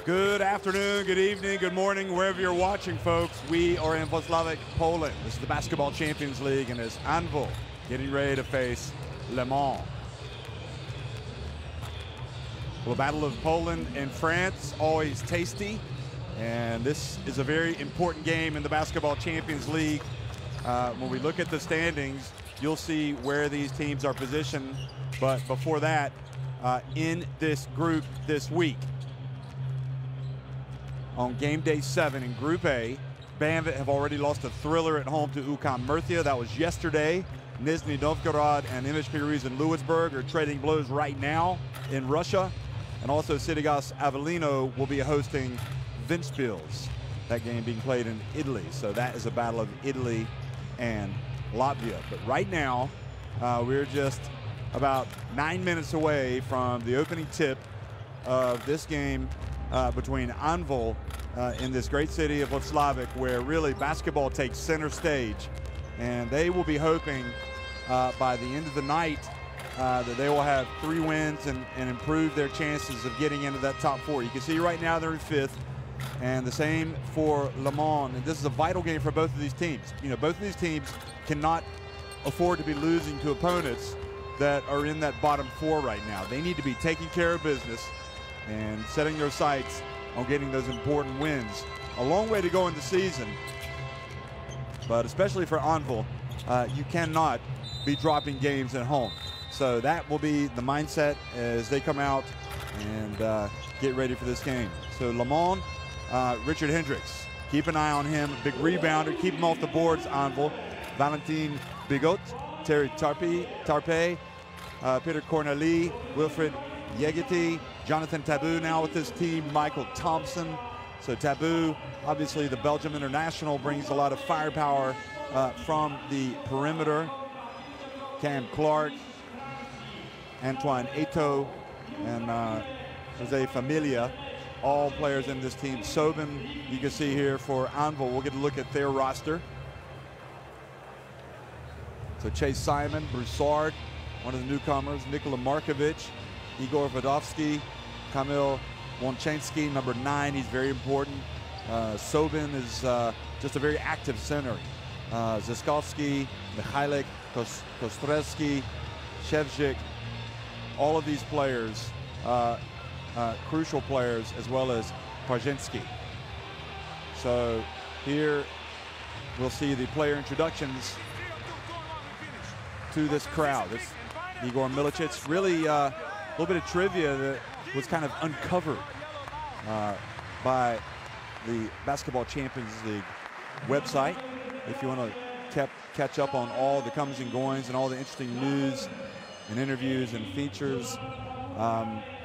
Good afternoon, good evening, good morning, wherever you're watching, folks. We are in Wrocław, Poland. This is the Basketball Champions League, and it's Anwil getting ready to face Le Mans. Well, the Battle of Poland and France, always tasty. And this is a very important game in the Basketball Champions League. When we look at the standings, you'll see where these teams are positioned. But before that, in this group this week, on game day 7 in Group A, Banvit have already lost a thriller at home to UKAM Murcia. That was yesterday. Nizhny Novgorod and MHP Riesen Lewisburg are trading blows right now in Russia. And also Sidigas Avellino will be hosting Ventspils, that game being played in Italy. So that is a battle of Italy and Latvia. But right now, we're just about 9 minutes away from the opening tip of this game between Anwil in this great city of Wrocław, where really basketball takes center stage. And they will be hoping by the end of the night that they will have 3 wins and improve their chances of getting into that top 4. You can see right now they're in 5th, and the same for Le Mans. And this is a vital game for both of these teams. You know, both of these teams cannot afford to be losing to opponents that are in that bottom 4 right now. They need to be taking care of business and setting their sights on getting those important wins. A long way to go in the season, but especially for Anwil, you cannot be dropping games at home. So that will be the mindset as they come out and get ready for this game. So Le Mans, Richard Hendricks, keep an eye on him, big rebounder, keep him off the boards, Anwil. Valentin Bigot, Terry Tarpe, Peter Corneli, Wilfred Yegeti, Jonathan Tabou now with this team, Michael Thompson. So Tabou, obviously the Belgium international, brings a lot of firepower from the perimeter. Cam Clark, Antoine Eto, and Jose Familia, all players in this team. Sobin, you can see here for Anwil. We'll get a look at their roster. So Chase Simon, Broussard, one of the newcomers, Nikola Markovic, Igor Vodovsky, Kamil Wonchansky, number 9, he's very important. Sobin is just a very active center. Zyskovsky, Mikhailik, Kostrevsky, Shevchik, all of these players, crucial players, as well as Parzynski. So here we'll see the player introductions to this crowd. It's Igor Milicic. Really a little bit of trivia that was kind of uncovered by the Basketball Champions League website. If you want to catch up on all the comings and goings and all the interesting news and interviews and features,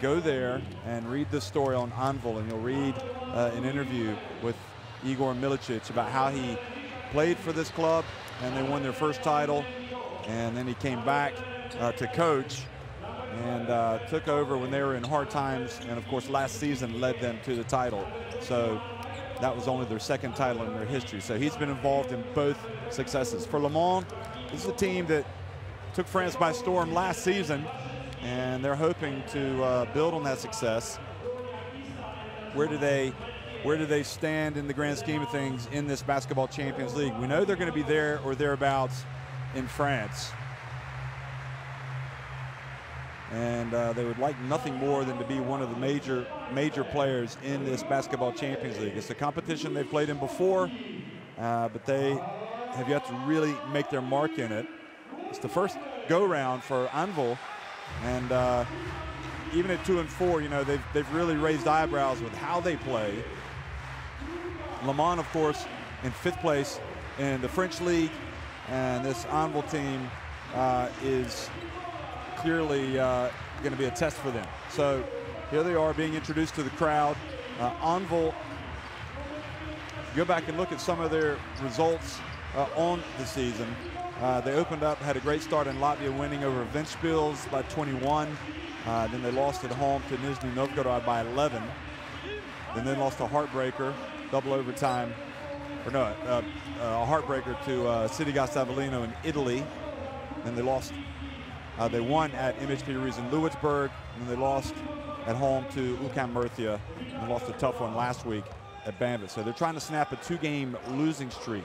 go there and read the story on Anwil, and you'll read an interview with Igor Milicic about how he played for this club and they won their first title, and then he came back to coach and took over when they were in hard times, and of course last season led them to the title. So that was only their 2nd title in their history. So he's been involved in both successes. For Le Mans, this is a team that took France by storm last season, and they're hoping to build on that success. Where do they stand in the grand scheme of things in this Basketball Champions League? We know they're going to be there or thereabouts in France. And they would like nothing more than to be one of the major players in this Basketball Champions League. It's a competition they've played in before, but they have yet to really make their mark in it. It's the first go-round for Anwil, and even at 2 and 4, you know, they've really raised eyebrows with how they play. Le Mans, of course, in 5th place in the French league, and this Anwil team is clearly going to be a test for them. So here they are being introduced to the crowd. Anwil, go back and look at some of their results on the season. They opened up, had a great start in Latvia, winning over Ventspils by 21. Then they lost at home to Nizhny Novgorod by 11. Then they lost a heartbreaker, double overtime, or no, a heartbreaker to Sidigas Avellino in Italy. Then they lost. They won at MHP Riesen Lewisburg, and then they lost at home to UCAM Murcia and lost a tough one last week at Banvit. So they're trying to snap a 2-game losing streak.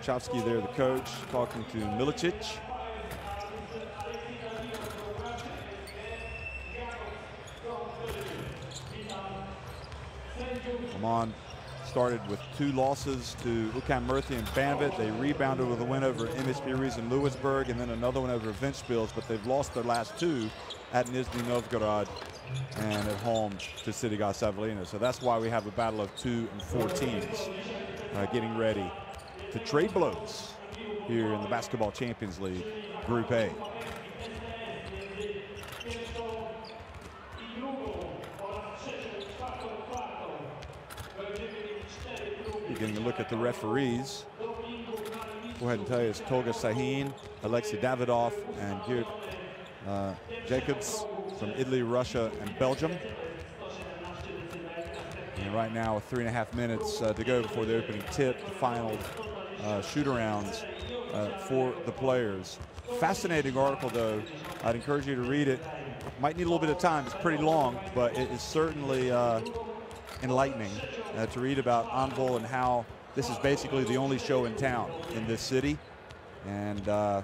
Chavsky there, the coach, talking to Milicic. Le Mans started with 2 losses to UCAM Murcia and Banvit. They rebounded with a win over MHP Rees in Lewisburg and then another one over Ventspils, but they've lost their last 2 at Nizhny Novgorod and at home to Citigas Savlino. So that's why we have a battle of 2 and 4 teams getting ready to trade blows here in the Basketball Champions League, Group A. Getting a look at the referees. Go ahead and tell you it's Tolga Sahin, Alexei Davidov, and Geert Jacobs from Italy, Russia, and Belgium. And right now, with 3.5 minutes to go before the opening tip, the final shoot-arounds for the players. Fascinating article, though. I'd encourage you to read it. Might need a little bit of time. It's pretty long, but it is certainly enlightening to read about Anwil and how this is basically the only show in town in this city. And the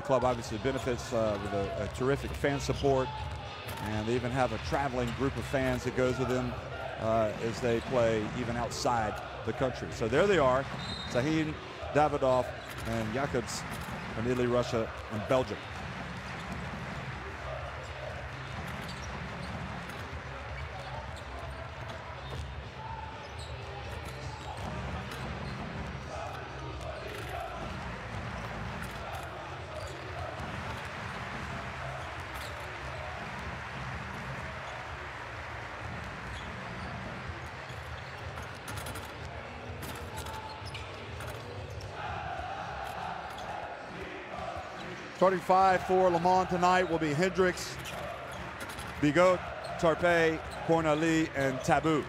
club obviously benefits with a terrific fan support. And they even have a traveling group of fans that goes with them as they play even outside the country. So there they are, Sahin, Davidov, and Jacobs from Italy, Russia, and Belgium. Starting 5 for Le Mans tonight will be Hendricks, Bigot, Tarpey, Cornali, and Tabou.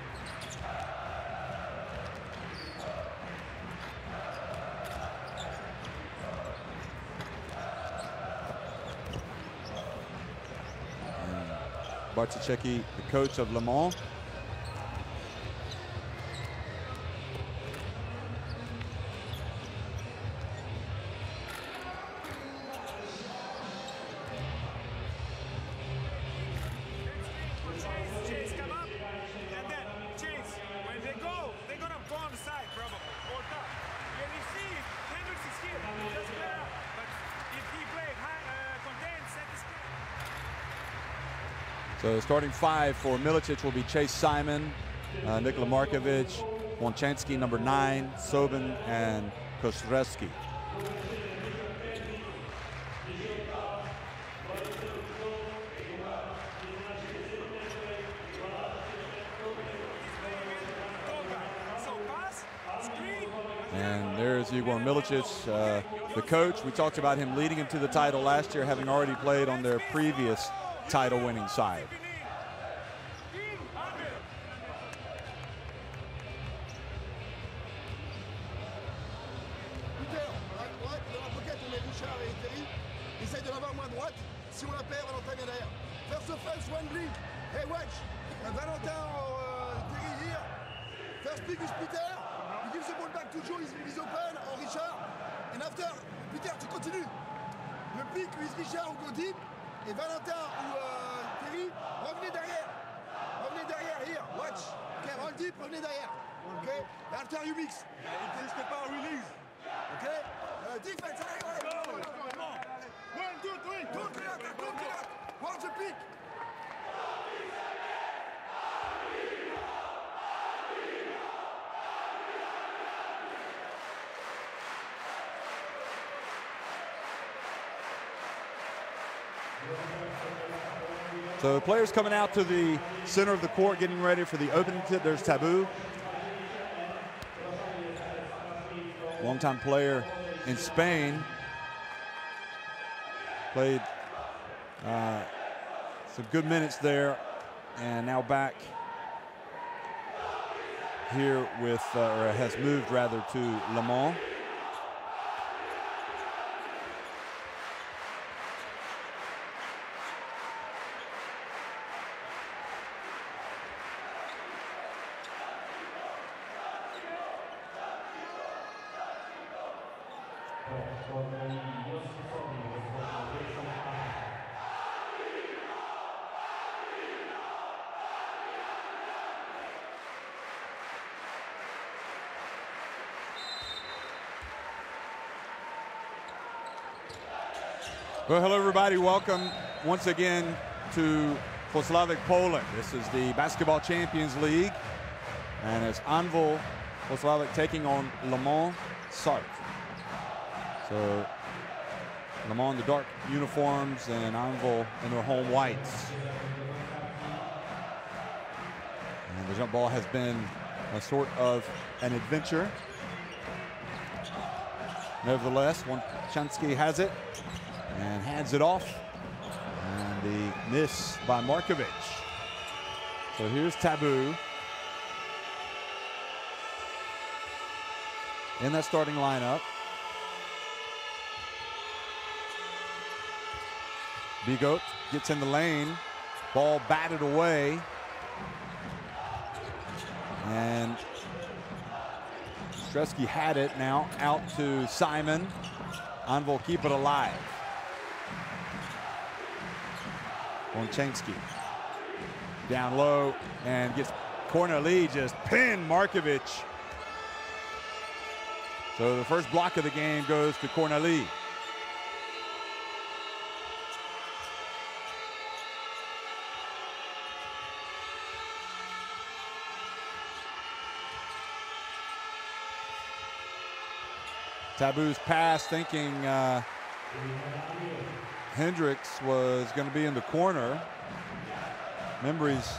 Bartachecki, the coach of Le Mans. So starting 5 for Milicic will be Chase Simon, Nikola Markovic, Wonchansky, number 9, Sobin, and Kostrevsky. And there's Igor Milicic, the coach. We talked about him leading him to the title last year, having already played on their previous title-winning side. Essaye de l'avoir moins droite. Si on la perd, Valentin vient derrière. First offense, Wembley. Hey, watch. Valentin Terry here. First pick is Peter. He gives the ball back to Joe. He's open. Or Richard. And after, Peter, tu continues. Le pick with Richard ou go deep. Et Valentin ou Terry, revenez derrière. Revenez derrière, here. Watch. OK, roll deep, revenez derrière. OK. After you mix. Ne risquez pas à release. OK. Defense, allez, allez. 1, 2, 3. Don't clear out, don't clear out. Watch the pick. So players coming out to the center of the court getting ready for the opening tip. There's Tabou, longtime player in Spain. Played some good minutes there, and now back here with, or has moved rather, to Le Mans. Well, hello everybody. Welcome once again to Wrocław, Poland. This is the Basketball Champions League, and it's Anwil Wrocław taking on Le Mans Sark. So Le Mans in the dark uniforms and Anwil in their home whites. And the jump ball has been a sort of an adventure. Nevertheless, Chansky has it and hands it off, and the miss by Markovic. So here's Tabu in that starting lineup. Bigot gets in the lane, ball batted away, and Stresky had it. Now out to Simon. Anwil keep it alive. Wojciechowski down low and gets Corneli, just pinned Markovic. So the first block of the game goes to Corneli. Tabu's pass, thinking Hendricks was going to be in the corner. Remember, he's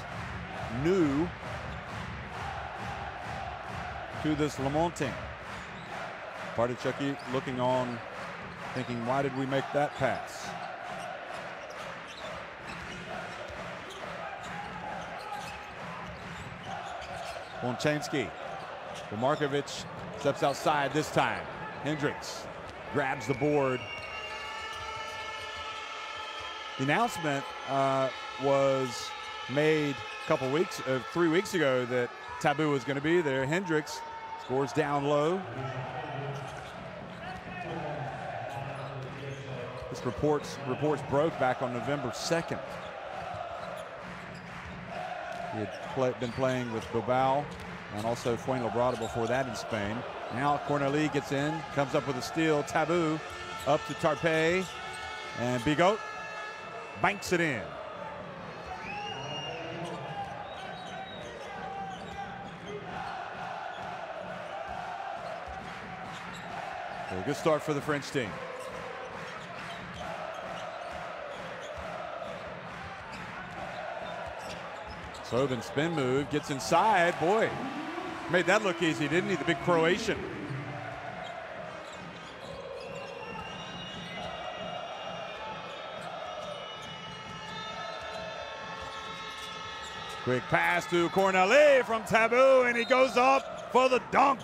new to this Le Mans team. Partichucky looking on, thinking, why did we make that pass? Wojciechowski. Markovic steps outside this time. Hendricks grabs the board. The announcement was made a couple weeks, 3 weeks ago, that Tabu was going to be there. Hendricks scores down low. This reports broke back on November 2nd. He had been playing with Bilbao and also Fuenlabrada before that in Spain. Now Corneli gets in, comes up with a steal. Tabu up to Tarpe, and Bigot banks it in. So a good start for the French team. Sobin spin move, gets inside. Boy, made that look easy, didn't he? The big Croatian. Quick pass to Corneli from Tabu, and he goes up for the dunk.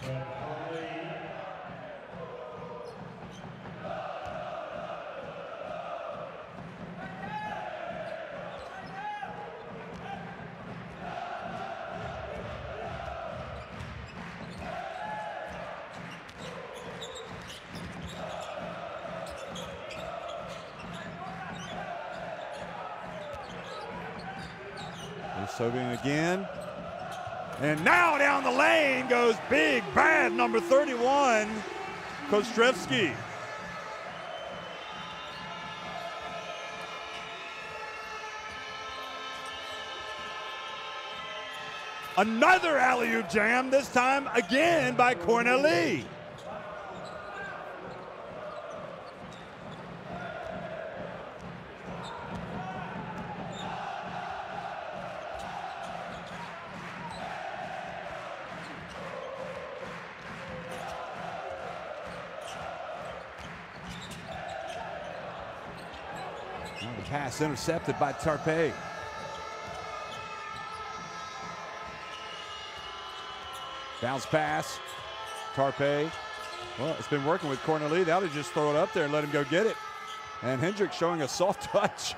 Sobing again. And now down the lane goes big, bad number 31, Kostrevski. Another alley-oop jam, this time again by Corneli. Pass intercepted by Tarpe. Bounce pass. Tarpe. Well, it's been working with Corneli. They ought to just throw it up there and let him go get it. And Hendricks showing a soft touch.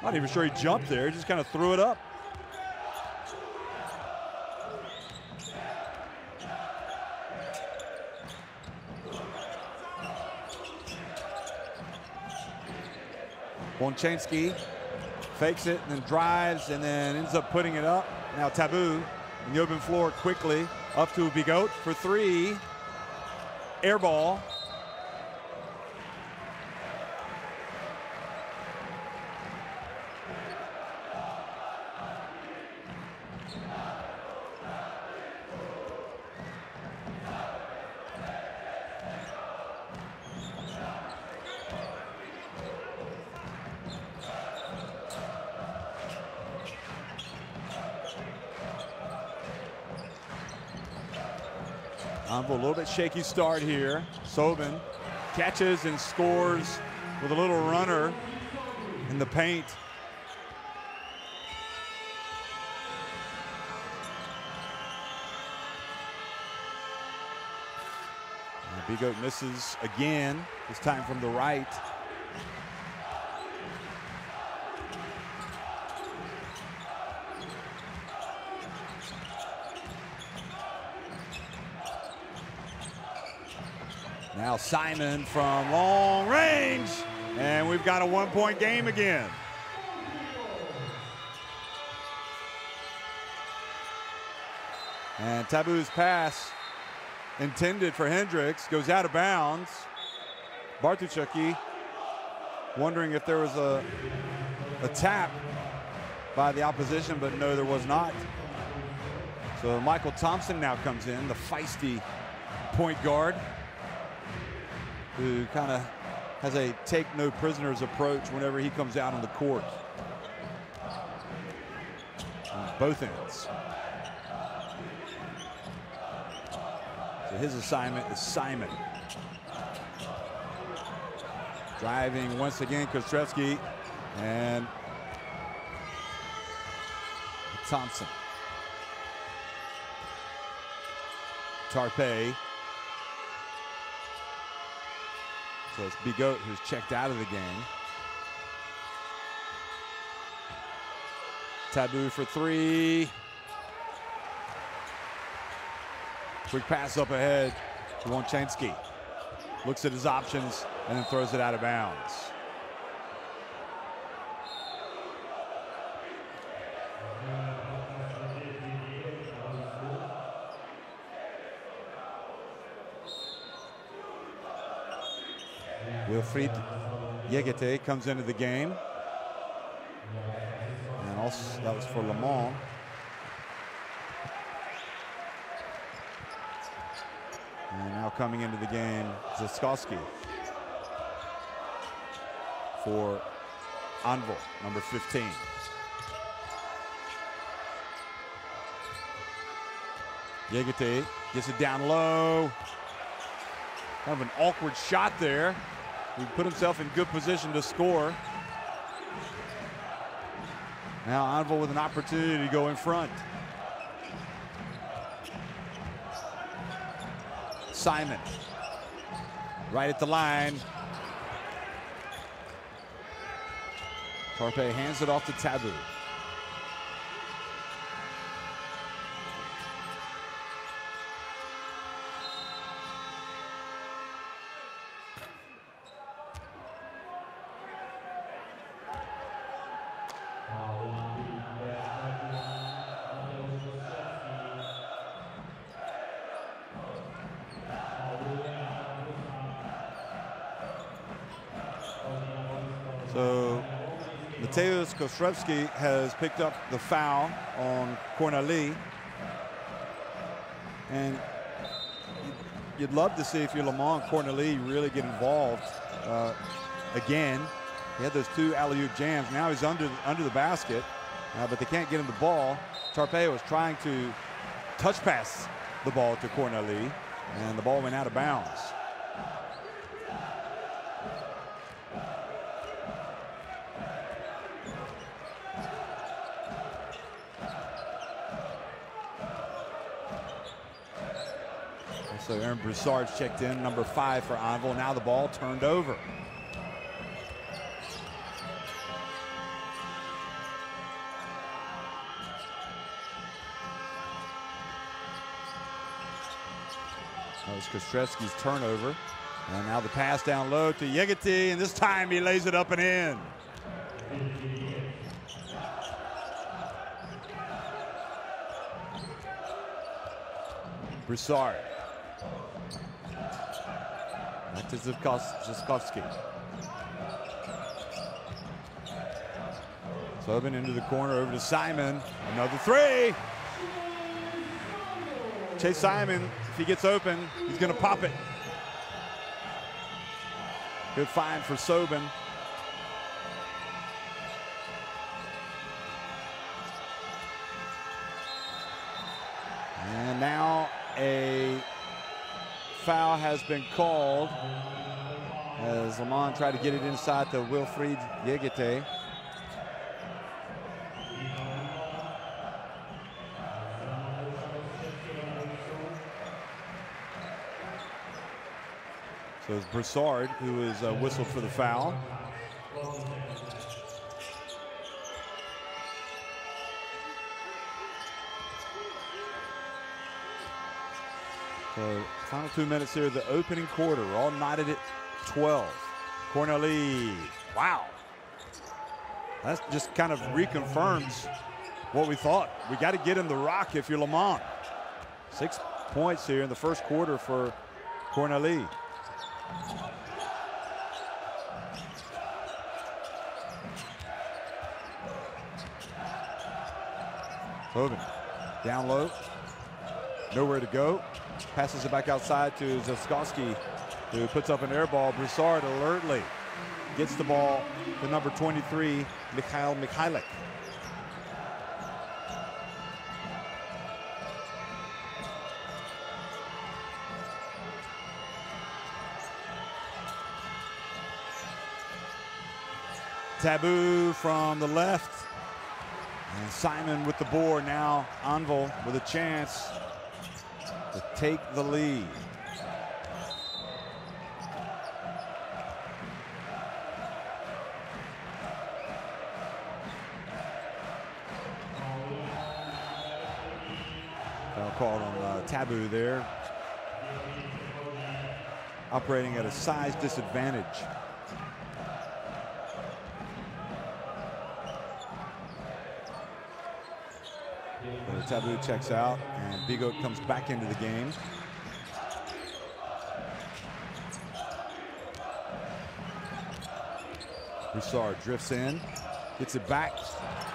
Not even sure he jumped there. He just kind of threw it up. Wojciechowski fakes it and then drives and then ends up putting it up. Now Taboo in the open floor quickly up to Bigot for three. Air ball. Anwil, a little bit shaky start here. Sobin catches and scores with a little runner in the paint. Bigot misses again, this time from the right. Now Simon from long range, and we've got a one-point game again. And Taboo's pass intended for Hendricks goes out of bounds. Bartuszczyk wondering if there was a tap by the opposition, but no, there was not. So Michael Thompson now comes in, the feisty point guard, who kind of has a take no prisoners approach whenever he comes out on the court. On both ends. So his assignment is Simon. Driving once again, Kostrevsky and Thompson. Tarpe. So it's Bigot who's checked out of the game. Taboo for three. Quick pass up ahead to Wojciechowski. Looks at his options and then throws it out of bounds. Wilfried Yegete comes into the game. And also that was for Le Mans. And now coming into the game, Zaskowski for Anwil, number 15. Yegete gets it down low. Kind of an awkward shot there. He put himself in good position to score. Now Anwil with an opportunity to go in front. Simon, right at the line. Tarpe hands it off to Taboo. So Mateusz Kostrevsky has picked up the foul on Corneli. And you'd love to see, if you're Le Mans, Corneli really get involved again. He had those two alley-oop jams. Now he's under the basket, but they can't get him the ball. Tarpe was trying to touch pass the ball to Corneli, and the ball went out of bounds. So Aaron Broussard's checked in, number 5 for Anwil. Now the ball turned over. That was Kostrevsky's turnover. And now the pass down low to Yegete, and this time he lays it up and in. Broussard. Back to Zyskovsky. Sobin into the corner, over to Simon. Another three. Chase Simon, if he gets open, he's going to pop it. Good find for Sobin. And now a foul has been called as Le Mans tried to get it inside to Wilfried Yegete. So it's Broussard who is whistled for the foul. So final 2 minutes here, the opening quarter, all knotted at 12. Corneli, wow. That just kind of reconfirms what we thought. We got to get in the rock if you're Le Mans. 6 points here in the first quarter for Corneli. Sobin down low, nowhere to go. Passes it back outside to Zyskovsky, who puts up an air ball. Broussard alertly gets the ball to number 23, Mikhail Mikhailik. Taboo from the left. And Simon with the board. Now Anwil with a chance to take the lead. Foul called on Taboo there. Operating at a size disadvantage. Taboo checks out, and Bigot comes back into the game. Broussard drifts in, gets it back,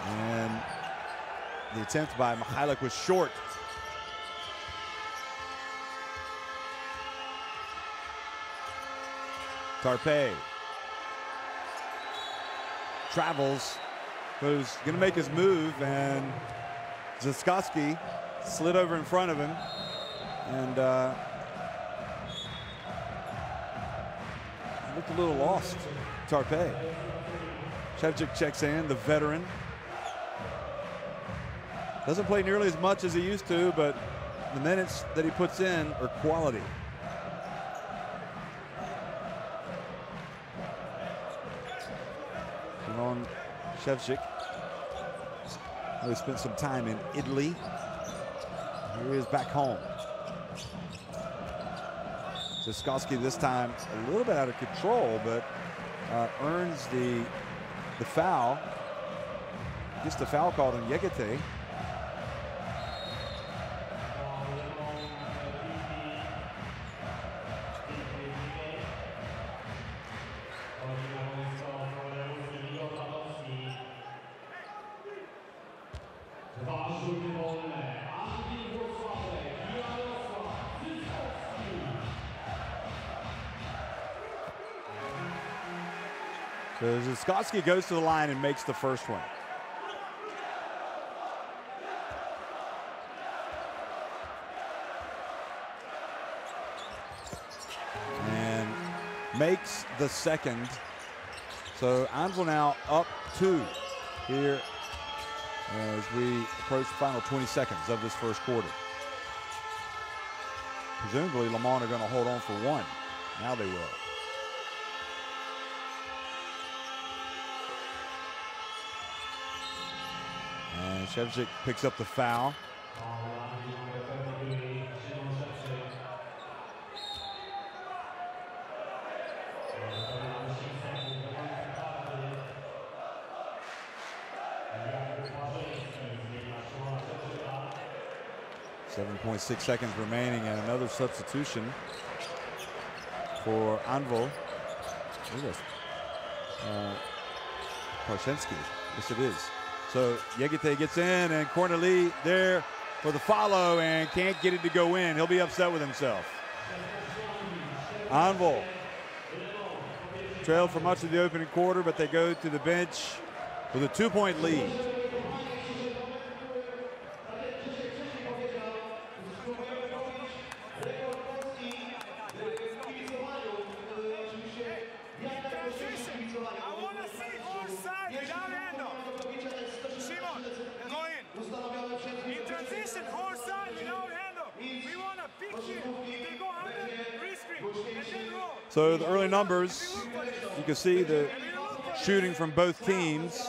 and the attempt by Mikhailik was short. Tarpe travels, who's going to make his move, and Zyskovsky slid over in front of him, and looked a little lost. Tarpe. Shevchik checks in, the veteran. Doesn't play nearly as much as he used to, but the minutes that he puts in are quality. On Shevchik. He spent some time in Italy. Here he is back home. Zyskovsky this time a little bit out of control, but earns the foul. Gets the foul called on Yegete. So Zyskovsky goes to the line and makes the first one. And makes the second. So Anwil now up 2 here as we approach the final 20 seconds of this first quarter. Presumably Le Mans are going to hold on for 1. Now they will. And Shevchik picks up the foul. 7.6 seconds remaining, and another substitution for Anwil. Look at this. Parsensky. Yes, it is. So Yegete gets in, and Corneli there for the follow and can't get it to go in. He'll be upset with himself. Anwil trailed for much of the opening quarter, but they go to the bench with a 2-point lead. So the early numbers, you can see the shooting from both teams.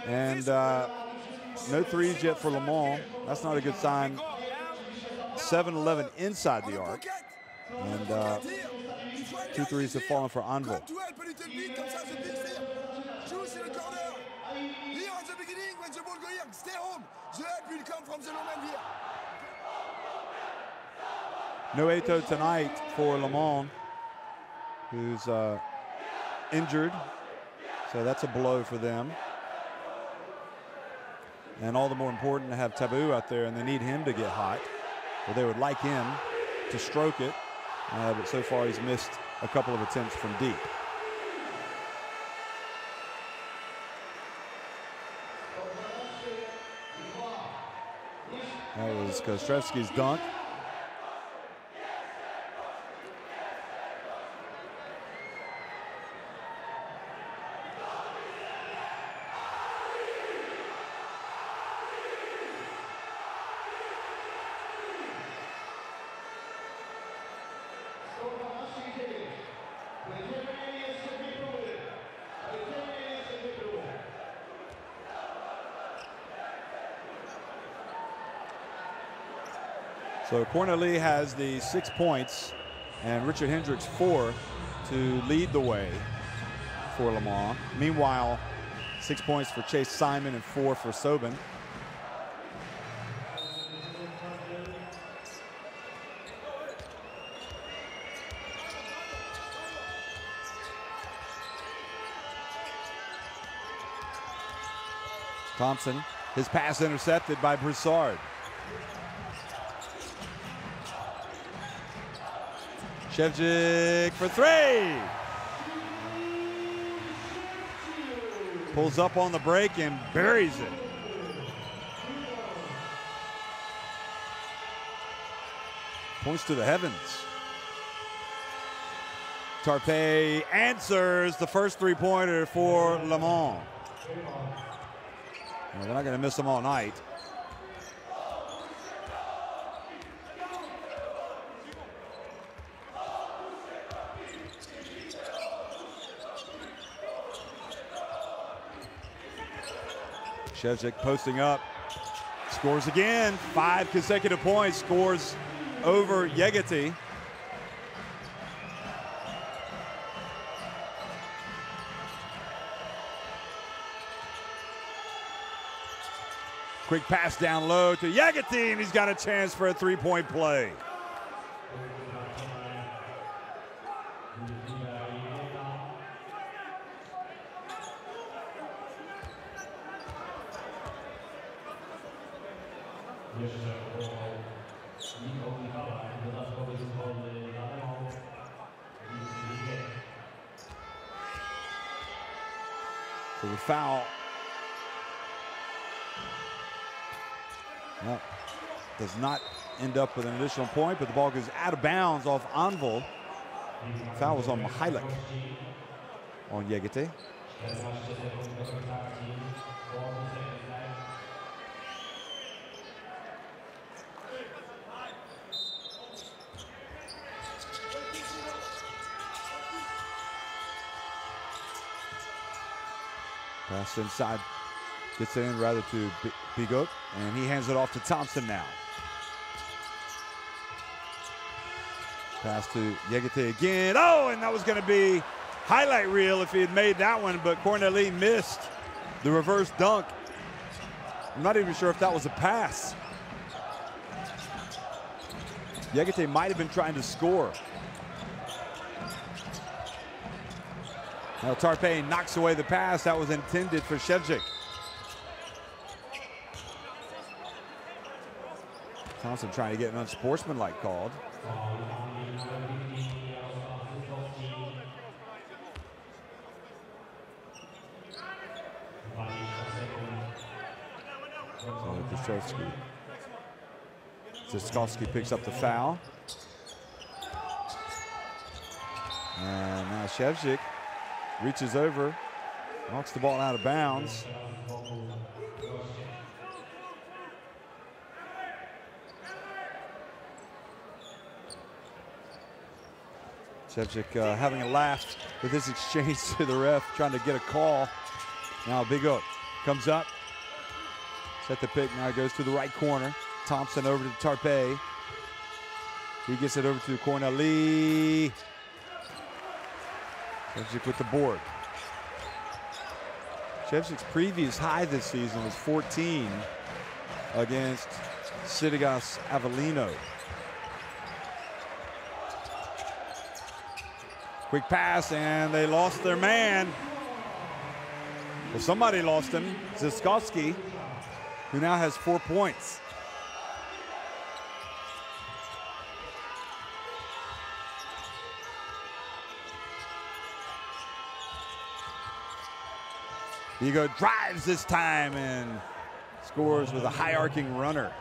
And no threes yet for Le Mans. That's not a good sign. 7-11 inside the arc. And 2 threes have fallen for Anwil. No Eto tonight for Le Mans, who's injured, so that's a blow for them. And all the more important to have Tabou out there, and they need him to get hot. Or they would like him to stroke it, but so far he's missed a couple of attempts from deep. That was Kostrevsky's dunk. So Corneli has the 6 points and Richard Hendricks 4 to lead the way for Le Mans. Meanwhile, 6 points for Chase Simon and 4 for Sobin. Thompson, his pass intercepted by Broussard. Shevchik for 3. Pulls up on the break and buries it. Points to the heavens. Tarpe answers the first 3-pointer for Le Mans. Well, they're not going to miss them all night. Shevchik posting up, scores again, 5 consecutive points, scores over Yegete. Quick pass down low to Yegete, and he's got a chance for a 3-point play. So the foul. Well, does not end up with an additional point, but the ball goes out of bounds off Anwil. Foul was on Mihalik on Yegete. Pass inside, gets it in rather to Bigot, and he hands it off to Thompson now. Pass to Yegete again. Oh, and that was going to be highlight reel if he had made that one, but Corneli missed the reverse dunk. I'm not even sure if that was a pass. Yegate might have been trying to score. Now Tarpe knocks away the pass that was intended for Shevchik. Thompson trying to get an unsportsmanlike called. Ziskowski picks up the foul. And now Shevchik reaches over, knocks the ball out of bounds. Shevchik having a laugh with this exchange to the ref, trying to get a call. Now Big Oak comes up, set the pick, now goes to the right corner. Thompson over to Tarpe. He gets it over to Corneli. Shevchik with the board. Shevchik's previous high this season was 14 against Sidigas Avellino. Quick pass, and they lost their man. Well, somebody lost him. Ziskowski, who now has 4 points. Vigo drives this time and scores with a high arcing runner.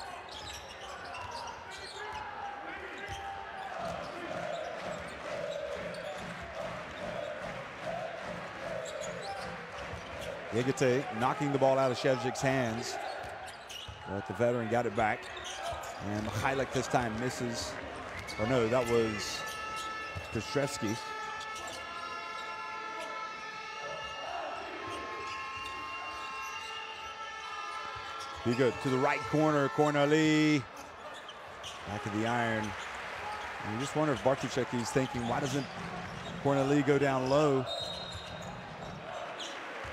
Yegate knocking the ball out of Shevchik's hands, but the veteran got it back. And Mikhailuk this time misses. Or no, that was Kostrevsky. Vigo to the right corner, Corneli. Back of the iron. And you just wonder if Bartuszek is thinking, why doesn't Corneli go down low?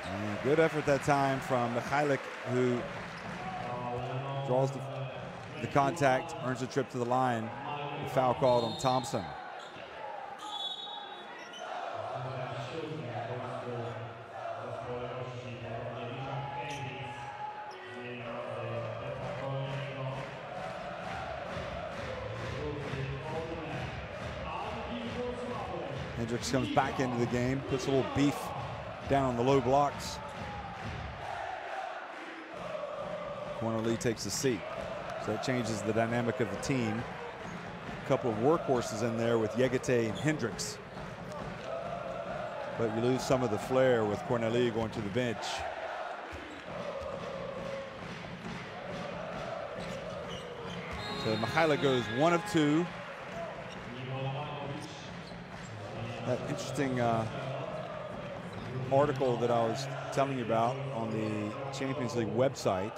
And good effort that time from Mikhailuk, who draws the contact, earns a trip to the line. The foul called on Thompson. Hendricks comes back into the game, puts a little beef down on the low blocks. Corneli takes a seat. So that changes the dynamic of the team. A couple of workhorses in there with Yegate and Hendricks. But you lose some of the flair with Corneli going to the bench. So Mikhailuk goes 1 of 2. That interesting article that I was telling you about on the Champions League website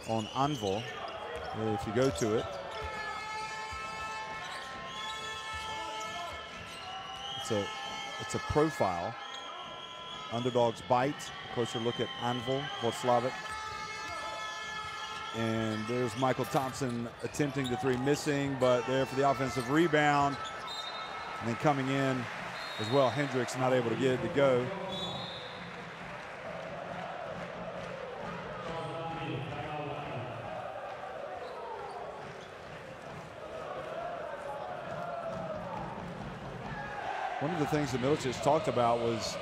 on Anwil, if you go to it, it's a profile. Underdogs bite, closer look at Anwil, Włocławek. And there's Michael Thompson attempting the three, missing, but there for the offensive rebound. And then coming in as well, Hendricks not able to get it to go. One of the things that Milicic talked about was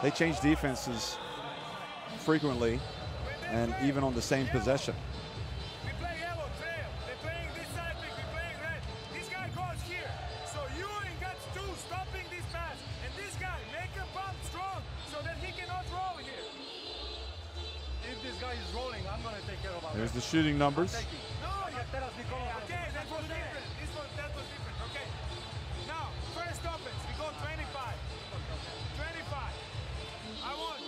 they change defenses frequently and even on the same possession. We play yellow trail. They're playing this side, we playing red. This guy goes here. So you ain't got two stopping this pass. And this guy, make a bump strong so that he cannot roll here. If this guy is rolling, I'm going to take care of it. There's the shooting numbers. No, okay, that was different. That was different, okay. Now, first offense, we go 25. 25. I want.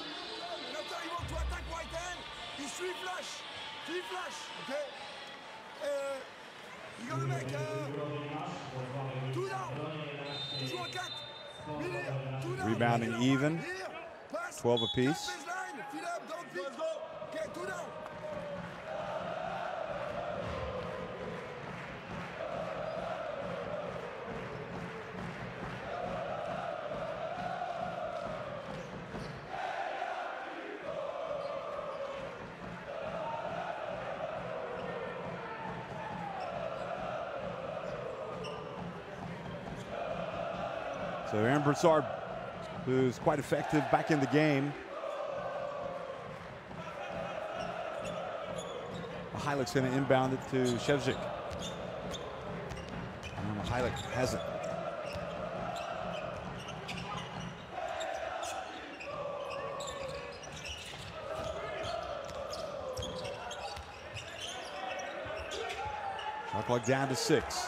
Maintenant, ils vont tout attaque white hand. Ils suivent flash. Suivent flash. OK. Il y a le mec. Tout down. Tu joues en 4. Milieu. Tout down. Rebounding even. 12 apiece. Fill up, don't pick. OK, tout down. So Aaron Broussard, who's quite effective back in the game. Mihailik's going to inbound it to Shevchik. And Mihailik has it. Shot clock down to 6.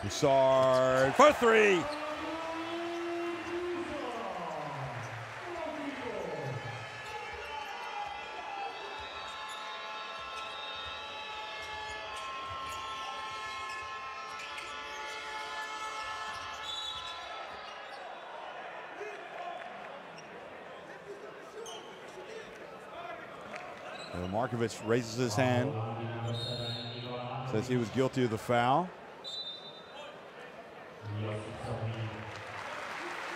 Broussard for 3. Markovic raises his hand, says he was guilty of the foul.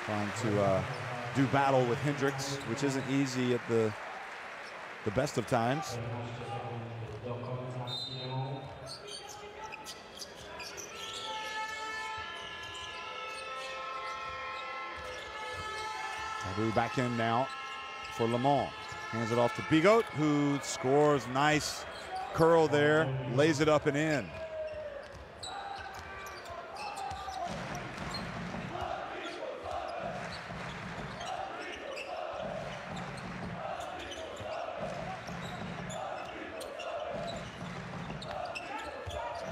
Trying to do battle with Hendricks, which isn't easy at the best of times. Tabou back in now for Le Mans. Hands it off to Bigot, who scores. Nice curl there, lays it up and in.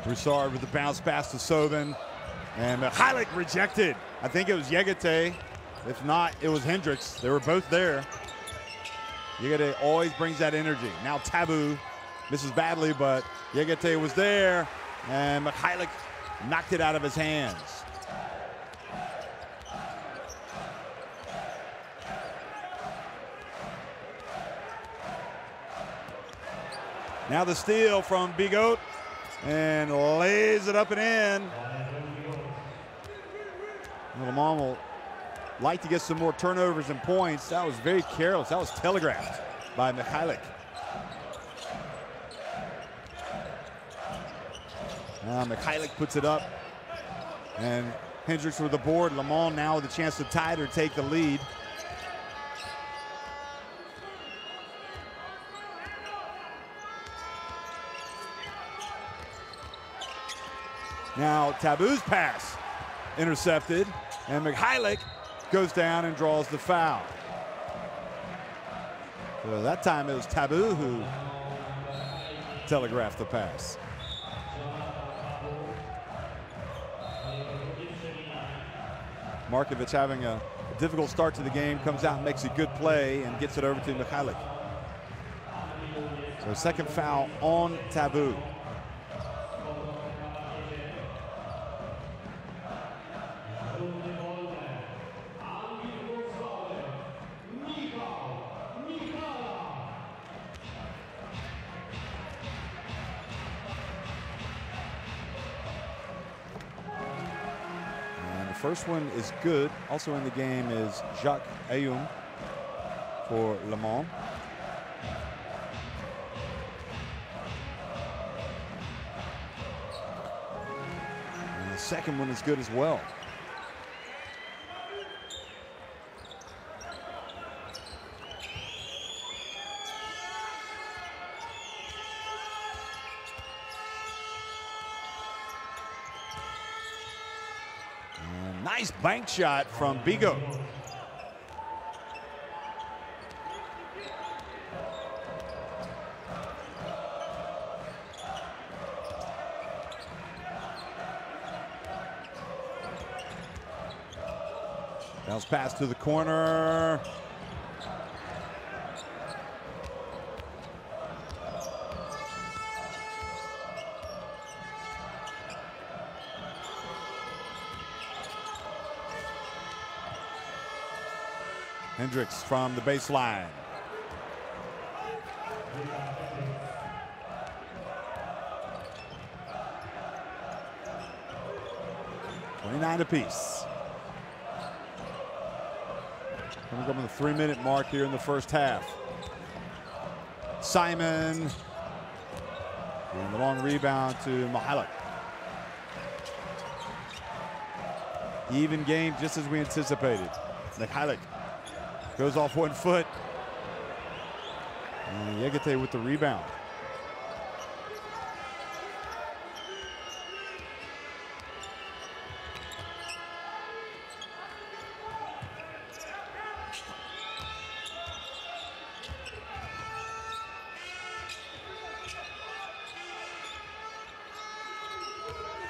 Broussard with the bounce pass to Sobin, and Mihailik rejected. I think it was Yegate. If not, it was Hendricks. They were both there. Yegate always brings that energy. Now Tabou misses badly, but Yegate was there, and Mihailik knocked it out of his hands. Now the steal from Bigot, and lays it up and in. Le Mans will like to get some more turnovers and points. That was very careless. That was telegraphed by Mihailik. Now Mihailik puts it up, and Hendricks with the board. Le Mans now with a chance to tie it or take the lead. Now Tabou's pass intercepted, and Mihailik goes down and draws the foul. So that time it was Tabou who telegraphed the pass. Markovic having a difficult start to the game, comes out and makes a good play and gets it over to Mihailik. So second foul on Tabou. First one is good. Also in the game is Jacques Ayoum for Le Mans. And the second one is good as well. Nice bank shot from Bigot. Bounce pass to the corner. Hendricks from the baseline. $29 apiece. Coming up on the 3-minute mark here in the first half. Simon. And the long rebound to Mihailik. Even game, just as we anticipated. Mikhailuk goes off 1 foot. And Yegete with the rebound.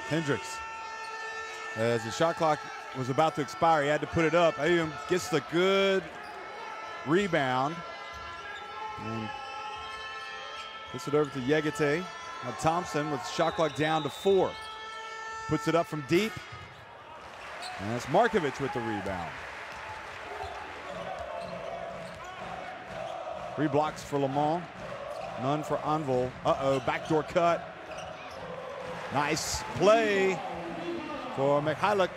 Hendricks, as the shot clock was about to expire, he had to put it up. Ayum gets the good rebound and puts it over to Yegete. Now Thompson with shot clock down to 4. Puts it up from deep. And that's Markovic with the rebound. 3 blocks for Le Mans, none for Anwil. Uh-oh, backdoor cut. Nice play for Mikhailuk.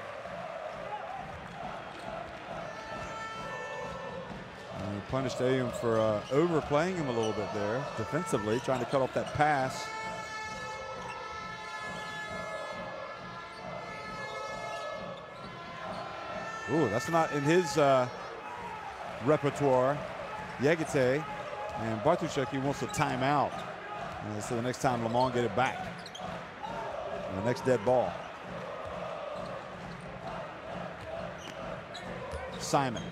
Punished Ayum for overplaying him a little bit there defensively, trying to cut off that pass. Ooh, that's not in his repertoire. Yegete and Bartushek, he wants a timeout. So the next time Le Mans get it back. And the next dead ball. Simon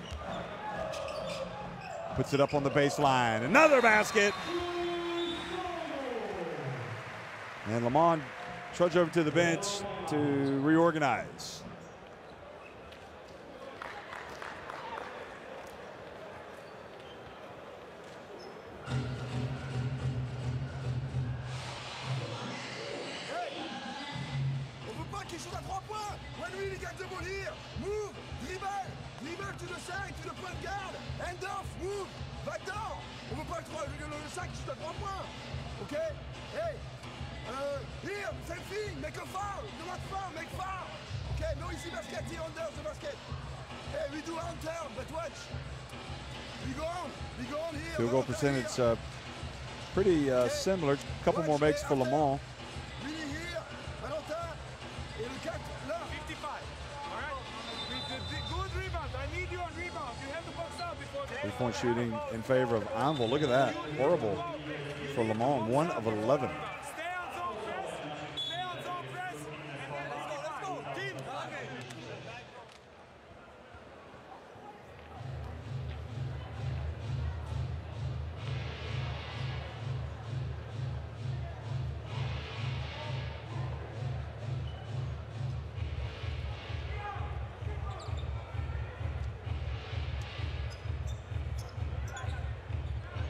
puts it up on the baseline. Another basket. And Le Mans trudge over to the bench to reorganize. Field goal percentage pretty similar. A couple more makes for Le Mans. 3-point shooting in favor of Anwil. Look at that. Horrible for Le Mans. 1 of 11.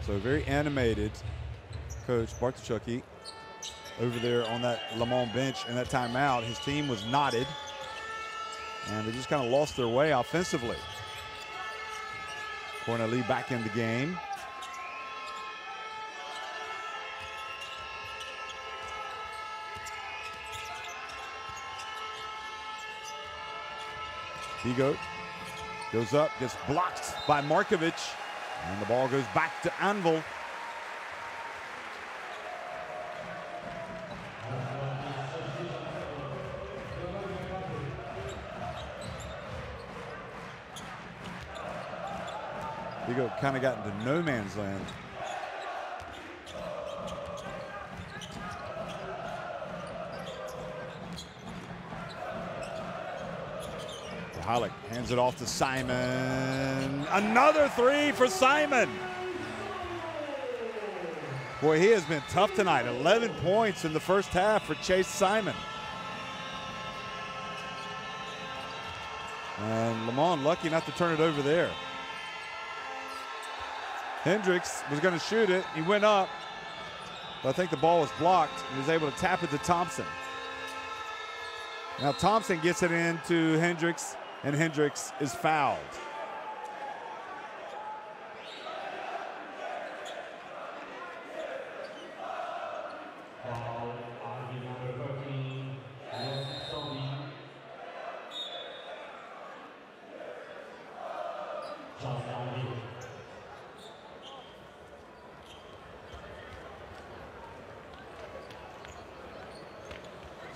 So very animated coach Bartushek over there on that Le Mans bench in that timeout. His team was knotted and they just kind of lost their way offensively. Corneli back in the game. Bigot goes up, gets blocked by Markovic. And the ball goes back to Anwil. Bigot kind of got into no man's land. Mikhailuk hands it off to Simon. Another 3 for Simon. Boy, he has been tough tonight. 11 points in the first half for Chase Simon. And Le Mans lucky not to turn it over there. Hendricks was going to shoot it. He went up, but I think the ball was blocked. He was able to tap it to Thompson. Now Thompson gets it into Hendricks, and Hendricks is fouled.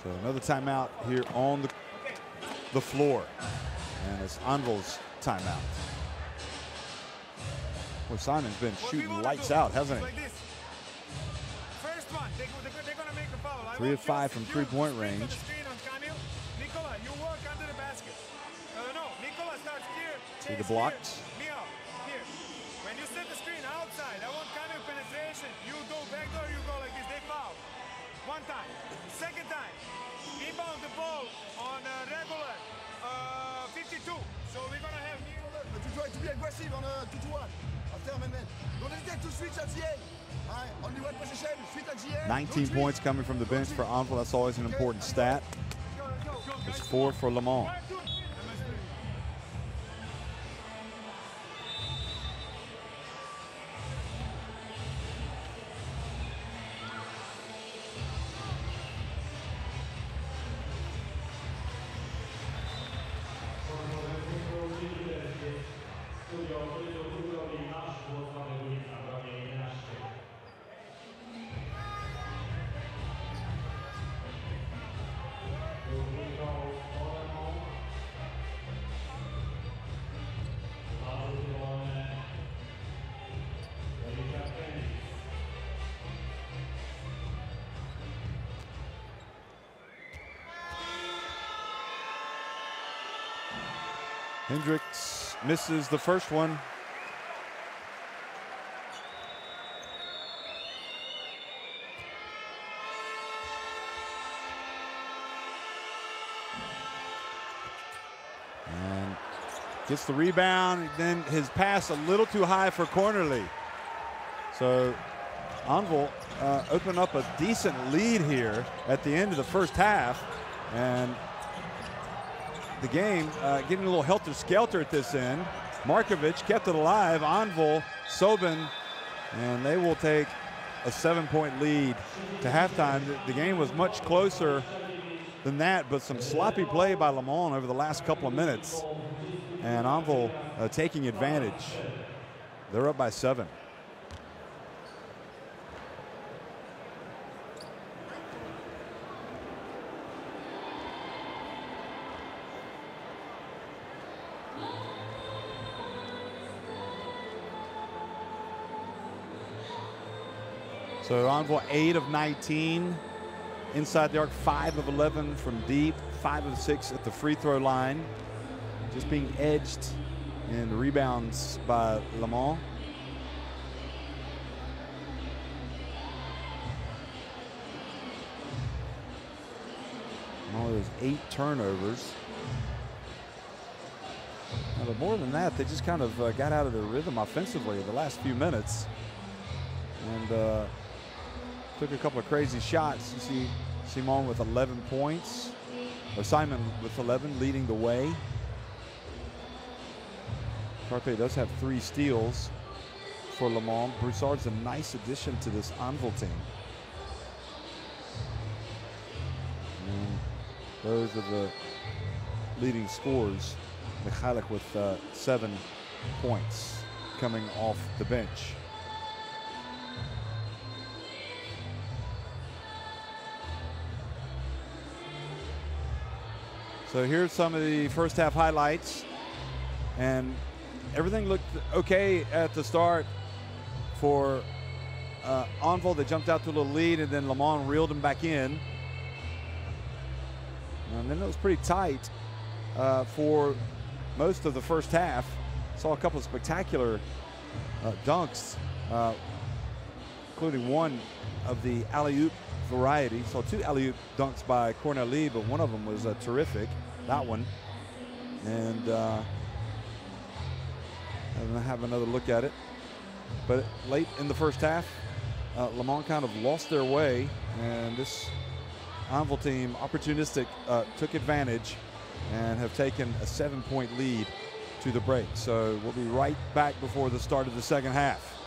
So another timeout here on the the floor. And it's Anwil's timeout. Well, Simon's been shooting lights out, hasn't he? Like this. First one, they're gonna make the foul. 3 of 5 from three-point range. Nicola, you work under the basket. No, Nicola starts here. See the blocks? Here. When you set the screen outside, I want Camille penetration. You go back door, you go like this. They foul. One time. Second time. Inbound the ball on regular 52. So we're gonna have Nicola. But you try to be aggressive on a 2-to-1. After amendment. Don't hesitate to switch at the end. Only one position, switch at the end. 19 points coming from the bench for Anwil. That's always an important stat. It's 4 for Le Mans. Hendricks misses the first one. And gets the rebound, then his pass a little too high for Cornerly. So Anwil opened up a decent lead here at the end of the first half, and the game getting a little helter-skelter at this end. Markovic kept it alive. Anwil, Sobin, and they will take a 7-point lead to halftime. The game was much closer than that, but some sloppy play by Le Mans over the last couple of minutes, and Anwil taking advantage. They're up by 7. So Anwil 8 of 19 inside the arc, 5 of 11 from deep, 5 of 6 at the free throw line. Just being edged in rebounds by Le Mans. All those 8 turnovers. But more than that, they just kind of got out of their rhythm offensively the last few minutes. And took a couple of crazy shots. You see Simon with 11 points, or Simon with 11 leading the way. Carpe does have 3 steals for Le Mans. Broussard's a nice addition to this Anwil team. And those are the leading scorers. Mikhailik with 7 points coming off the bench. So here's some of the first half highlights, and everything looked okay at the start for Anwil. They jumped out to a little lead, and then Le Mans reeled them back in. And then it was pretty tight for most of the first half. Saw a couple of spectacular dunks, including one of the alley-oop variety. Saw 2 alley-oop dunks by Corneli, but one of them was terrific, that one. And I'm gonna have another look at it. But late in the first half, Le Mans kind of lost their way, and this Anwil team, opportunistic, took advantage and have taken a 7-point lead to the break. So we'll be right back before the start of the second half.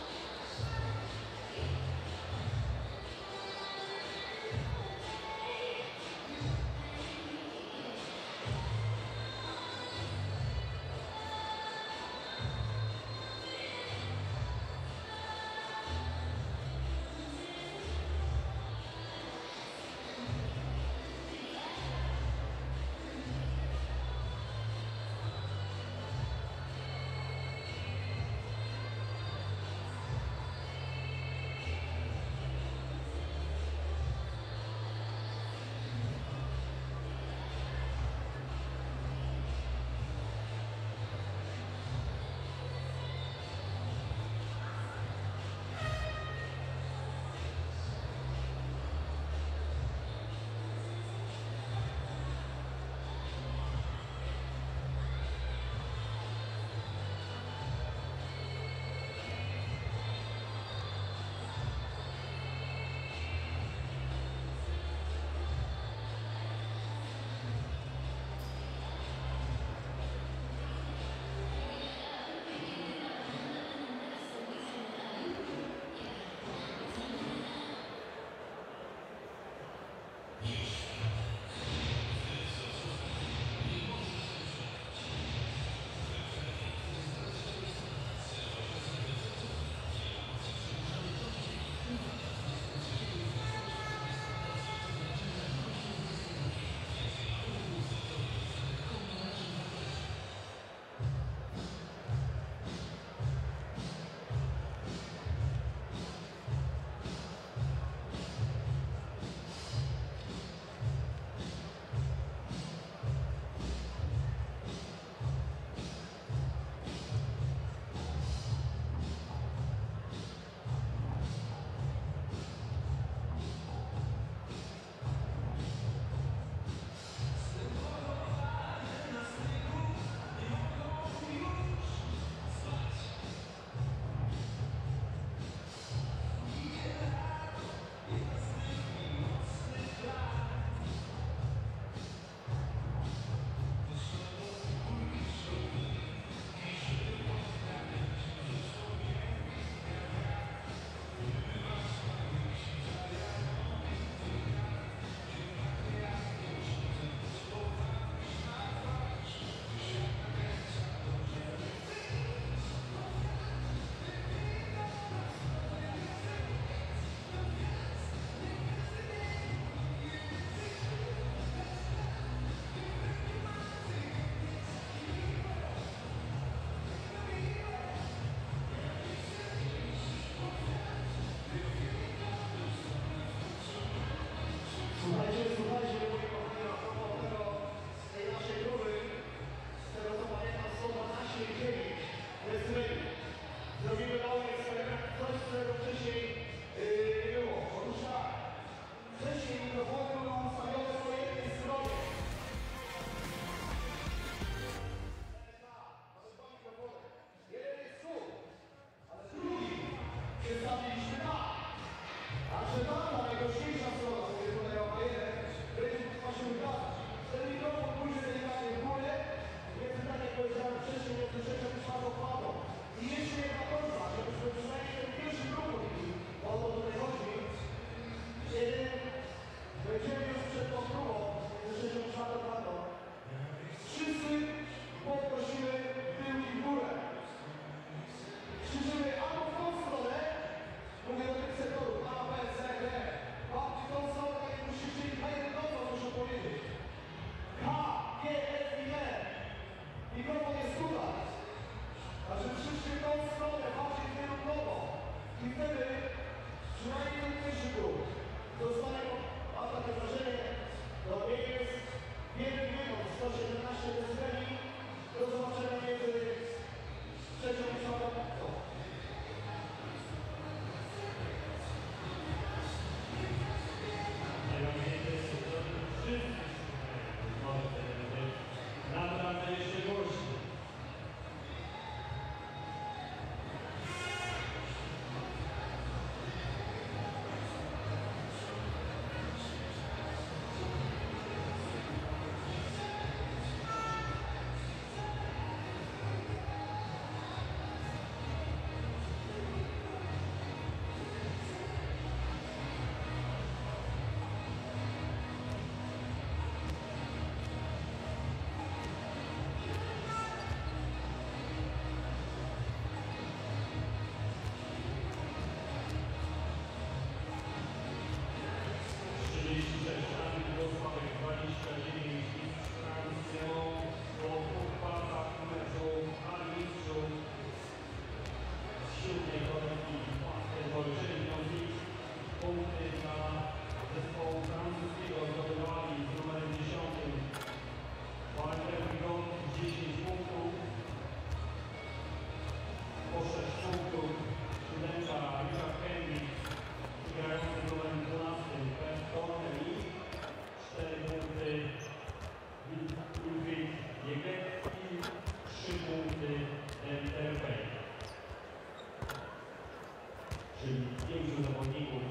czyli 5 zawodników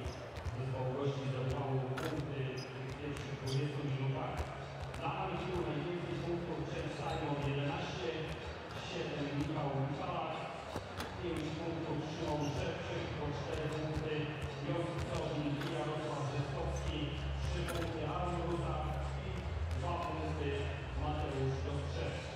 zespołu gości zdobywało punkty w pierwszych 20 minutach. Na Anwilu najwięcej punktów przed Simon 11, 7 Michał Michalak, 5 punktów Szymon Szewczyk, po 4 punkty Józef Cownik i Jarosław Rzeskowski, 3 punkty Aaron Ruza i 2 punkty Mateusz Dostrzewski.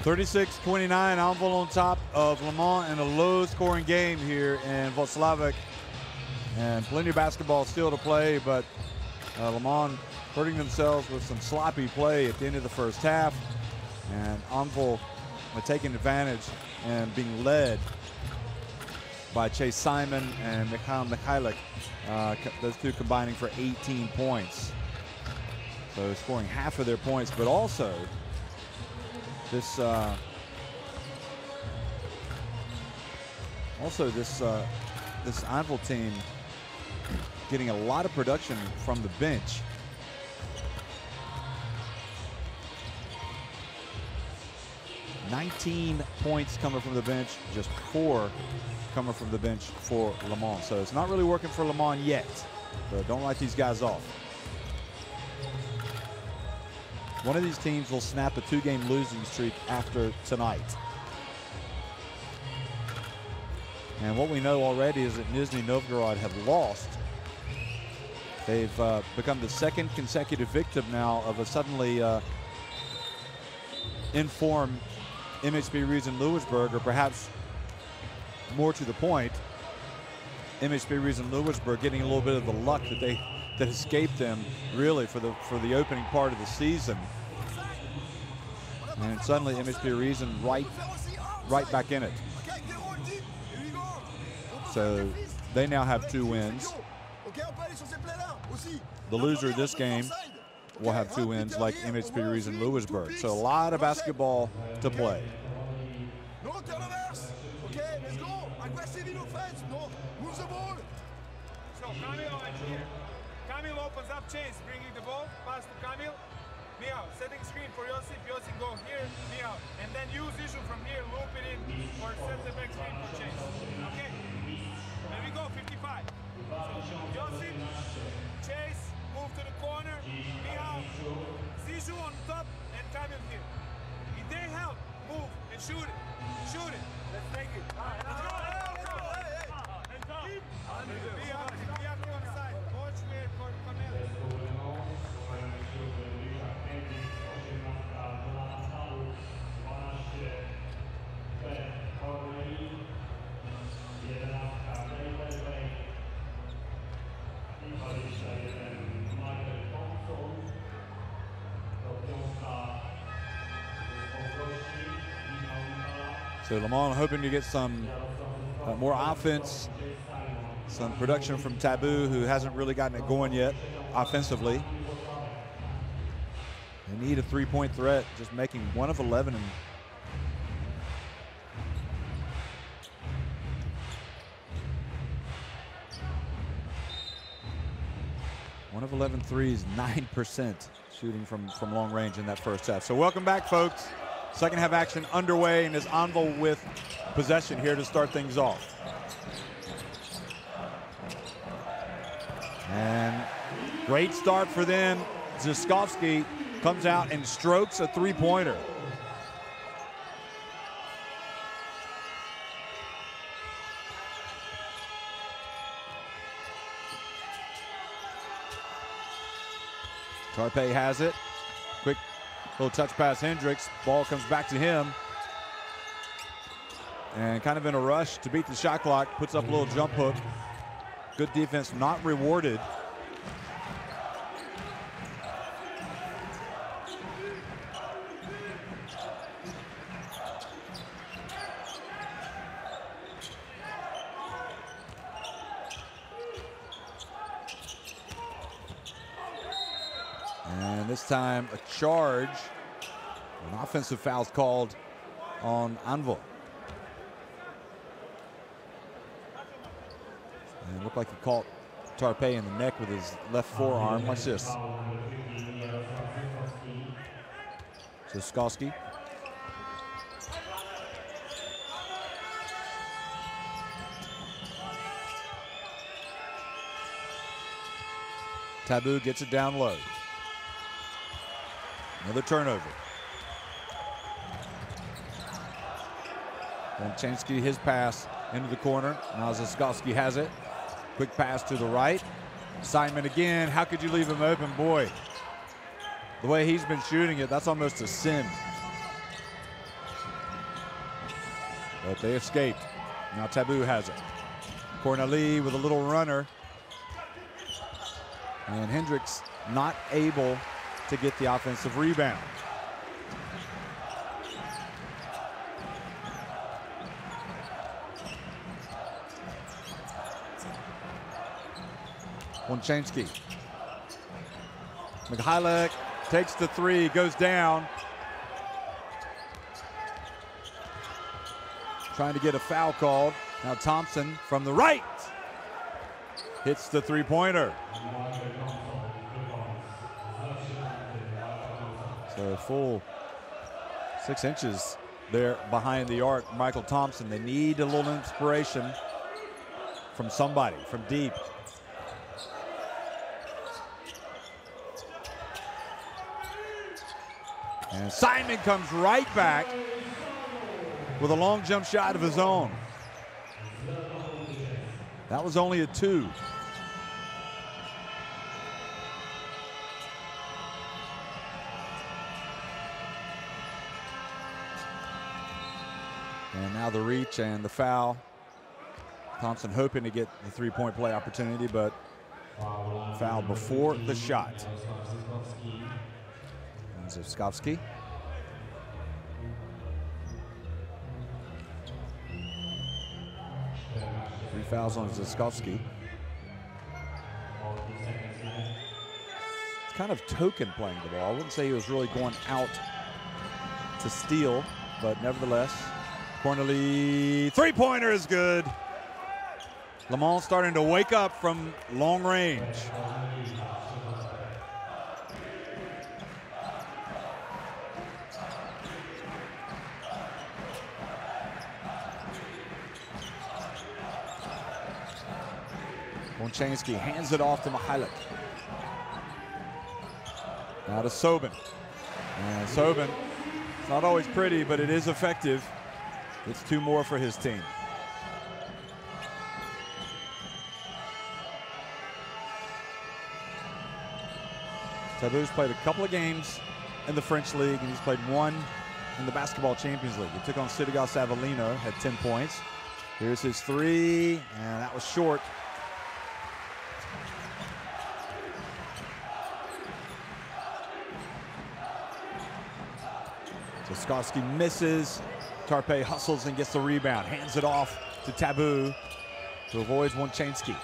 (36-29), Anwil on top of Le Mans in a low-scoring game here in Wrocław. And plenty of basketball still to play, but Le Mans hurting themselves with some sloppy play at the end of the first half. And Anwil taking advantage and being led by Chase Simon and Mikhail Mikhailik, those two combining for 18 points. So scoring half of their points, but also this this Anwil team getting a lot of production from the bench. (19 points coming from the bench, just 4 coming from the bench for Le Mans. So it's not really working for Le Mans yet, but don't write these guys off. One of these teams will snap a 2-game losing streak after tonight. And what we know already is that Nizhny Novgorod have lost They've become the second consecutive victim now of a suddenly in-form MHP Riesen Lewisburg, or perhaps more to the point, MHP Riesen Lewisburg getting a little bit of the luck that escaped them really for the opening part of the season. And suddenly MHP Riesen right back in it. So they now have 2 wins. The loser of this game will have 2 wins like MHP Riesen Lewisburg. So a lot of basketball to play. No turnovers. Okay, let's go. Aggressive in offense. No, move the ball. So Kamil over here. Kamil opens up chains, bringing the ball, pass to Kamil. Me out. Setting screen for Josip. Josip go here, me out. And then use issue from here, loop it in, or set the back screen for chains. Okay? And we go 55. So Josip, chase, move to the corner, me out. Zizou on top, and Kamil here. If they help, move and shoot it. Shoot it. Let's take it. Let's go. Let's go. Be active on the side. Watch where Cornelius. So Le Mans hoping to get some more offense, some production from Taboo, who hasn't really gotten it going yet offensively. They need a 3-point threat, just making 1 of 11. And one of 11 threes, 9% shooting from long range in that first half. So welcome back, folks. Second half action underway, and it's Anwil with possession here to start things off. And great start for them. Zaskovsky comes out and strokes a 3-pointer. Tarpe has it. Quick little touch pass, Hendricks. Ball comes back to him. And kind of in a rush to beat the shot clock, puts up a little jump hook. Good defense, not rewarded. And this time a charge. An offensive foul called on Anwil. And it looked like he caught Tarpe in the neck with his left forearm. Watch this. Zaskovsky. Taboo gets it down low. Another turnover. Wonchansky, his pass into the corner. Now Zaskovsky has it. Quick pass to the right. Simon again. How could you leave him open? Boy, the way he's been shooting it, that's almost a sin. But they escaped. Now Taboo has it. Corneli with a little runner. And Hendricks not able to get the offensive rebound. Wonchansky. Mikhailuk takes the 3, goes down. Trying to get a foul called. Now Thompson from the right hits the 3-pointer. So full 6 inches there behind the arc. Michael Thompson, they need a little inspiration from somebody, from deep. And Simon comes right back with a long jump shot of his own. That was only a 2. Now the reach and the foul. Thompson hoping to get the three-point play opportunity, but foul before the shot. And Zivskovsky. Three fouls on Zivskovsky. It's kind of token playing the ball. I wouldn't say he was really going out to steal, but nevertheless, Corneli, three-pointer is good. Le Mans starting to wake up from long range. Wojciechowski hands it off to Mihalik. Now to Sobin. And Sobin, it's not always pretty, but it is effective. It's two more for his team. Tabou's played a couple of games in the French League, and he's played one in the Basketball Champions League. He took on Sidigas Avellino, had 10 points. Here's his three, and that was short. Zivskovsky misses. Tarpe hustles and gets the rebound. Hands it off to Tabou, who avoids Wojciechowski.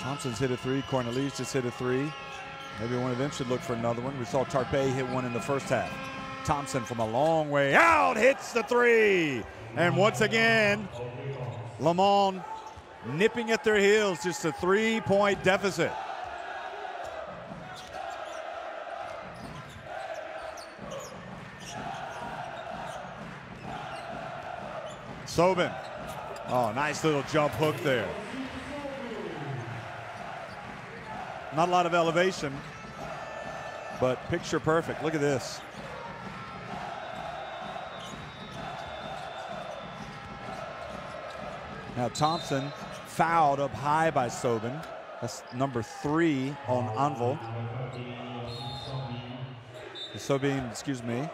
Thompson's hit a three. Cornelius just hit a three. Maybe one of them should look for another one. We saw Tarpe hit one in the first half. Thompson from a long way out hits the three. And once again, Le Mans nipping at their heels. Just a three-point deficit. Sobin. Oh, nice little jump hook there. Not a lot of elevation, but picture perfect. Look at this. Now Thompson fouled up high by Sobin. That's number 3 on Anwil. Sobin, excuse me.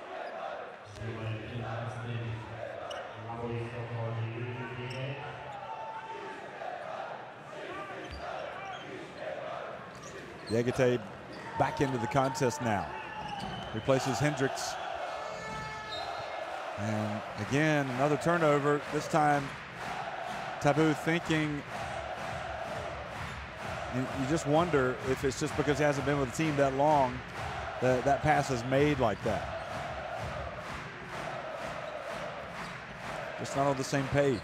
Yegate back into the contest now. Replaces Hendricks. And again, another turnover. This time, Tabou thinking, you just wonder if it's just because he hasn't been with the team that long that that pass is made like that. Just not on the same page.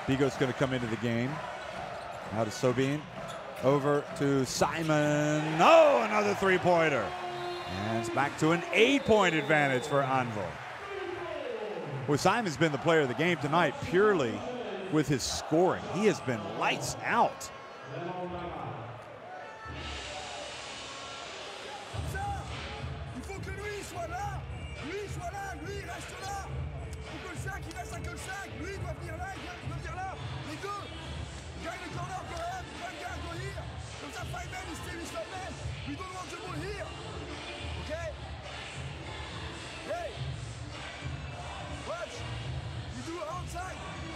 Bigo's going to come into the game. Now to Sobin. Over to Simon. Oh, another three-pointer. And it's back to an 8-point advantage for Anwil. Well, Simon's been the player of the game tonight purely with his scoring. He has been lights out.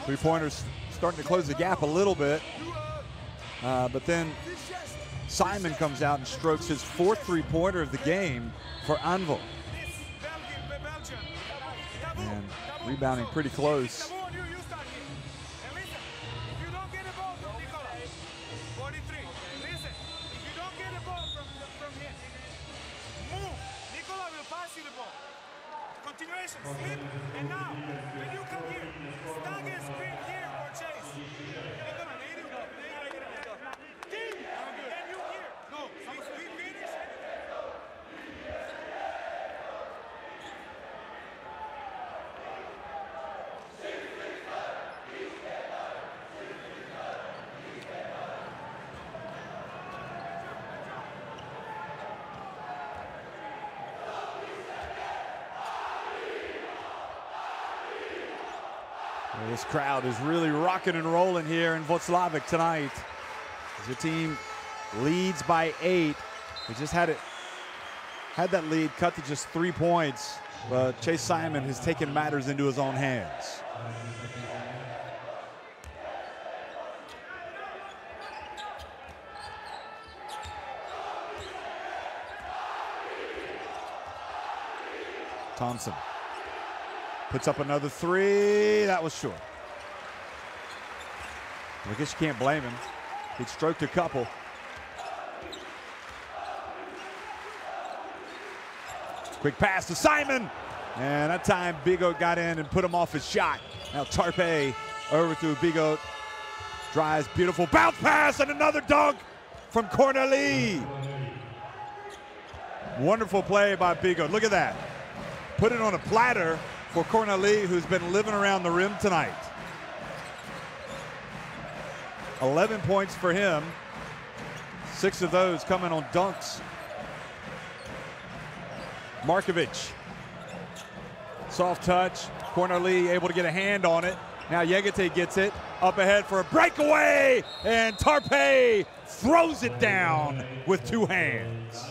Three-pointers starting to close the gap a little bit. But then Simon comes out and strokes his 4th three-pointer of the game for Anwil. And rebounding pretty close. Slip, and now, when you come here, stag and screen here or chase. And you here. No, we finish. This crowd is really rocking and rolling here in Włocławek tonight. As your team leads by 8. We just had it had that lead cut to just 3 points, but Chase Simon has taken matters into his own hands. Thompson puts up another three. That was short. I guess you can't blame him. He'd stroked a couple. Quick pass to Simon. And that time, Bigot got in and put him off his shot. Now Tarpe over to Bigot. Drives, beautiful bounce pass, and another dunk from Cornelie. Wonderful play by Bigot. Look at that. Put it on a platter for Cornelie, who's been living around the rim tonight. 11 points for him. 6 of those coming on dunks. Markovic. Soft touch. Cornelie able to get a hand on it. Now Yegate gets it. Up ahead for a breakaway. And Tarpe throws it down with 2 hands.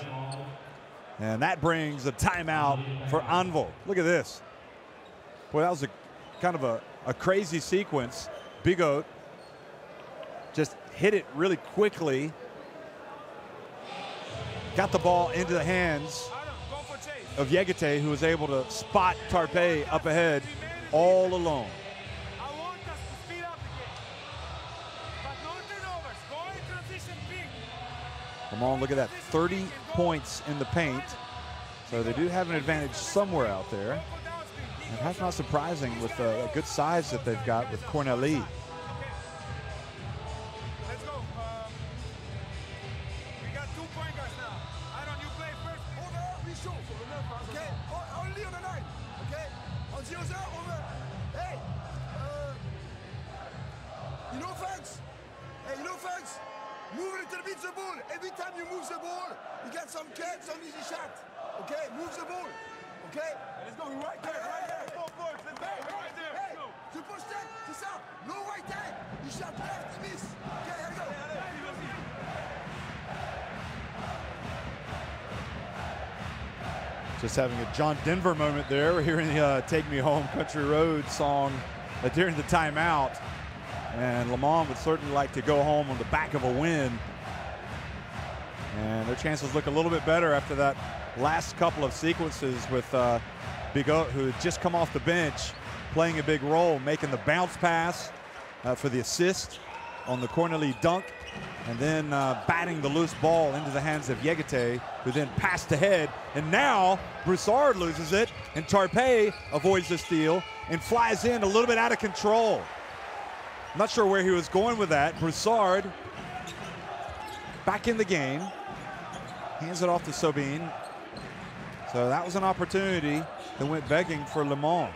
And that brings a timeout for Anwil. Look at this. Boy, that was a kind of a crazy sequence. Bigot just hit it really quickly. Got the ball into the hands of Yegate, who was able to spot Tarpe up ahead all alone. I want us to speed up the game. But no turnovers. Go in transition big. Come on, look at that. 30 points in the paint. So they do have an advantage somewhere out there. And that's not surprising with the good size that they've got with Cornelie. Let's go. We got 2 point guards now. Aaron, you play first. Over, we show. Okay, only on the 9. Okay, on 0-0, over. Hey, you know fans? Hey, you know fans? Move a little bit the ball. Every time you move the ball, you get some catch, some easy shot. Okay, move the ball. Okay? Let's go. Right there. Right there. 4 points. Let's go. Right there. Hey, Go. tu pushes that, c'est ça. No right hand. You shot left, you miss. Okay, here we go. Just having a John Denver moment there. We're hearing the Take Me Home Country Road song during the timeout. And Le Mans would certainly like to go home on the back of a win. And their chances look a little bit better after that last couple of sequences with Bigot, who had just come off the bench, playing a big role, making the bounce pass for the assist on the Cornelie dunk, and then batting the loose ball into the hands of Yegate, who then passed ahead. And now Broussard loses it, and Tarpe avoids the steal and flies in a little bit out of control. Not sure where he was going with that. Broussard back in the game. Hands it off to Sobin. So that was an opportunity that went begging for Le Mans.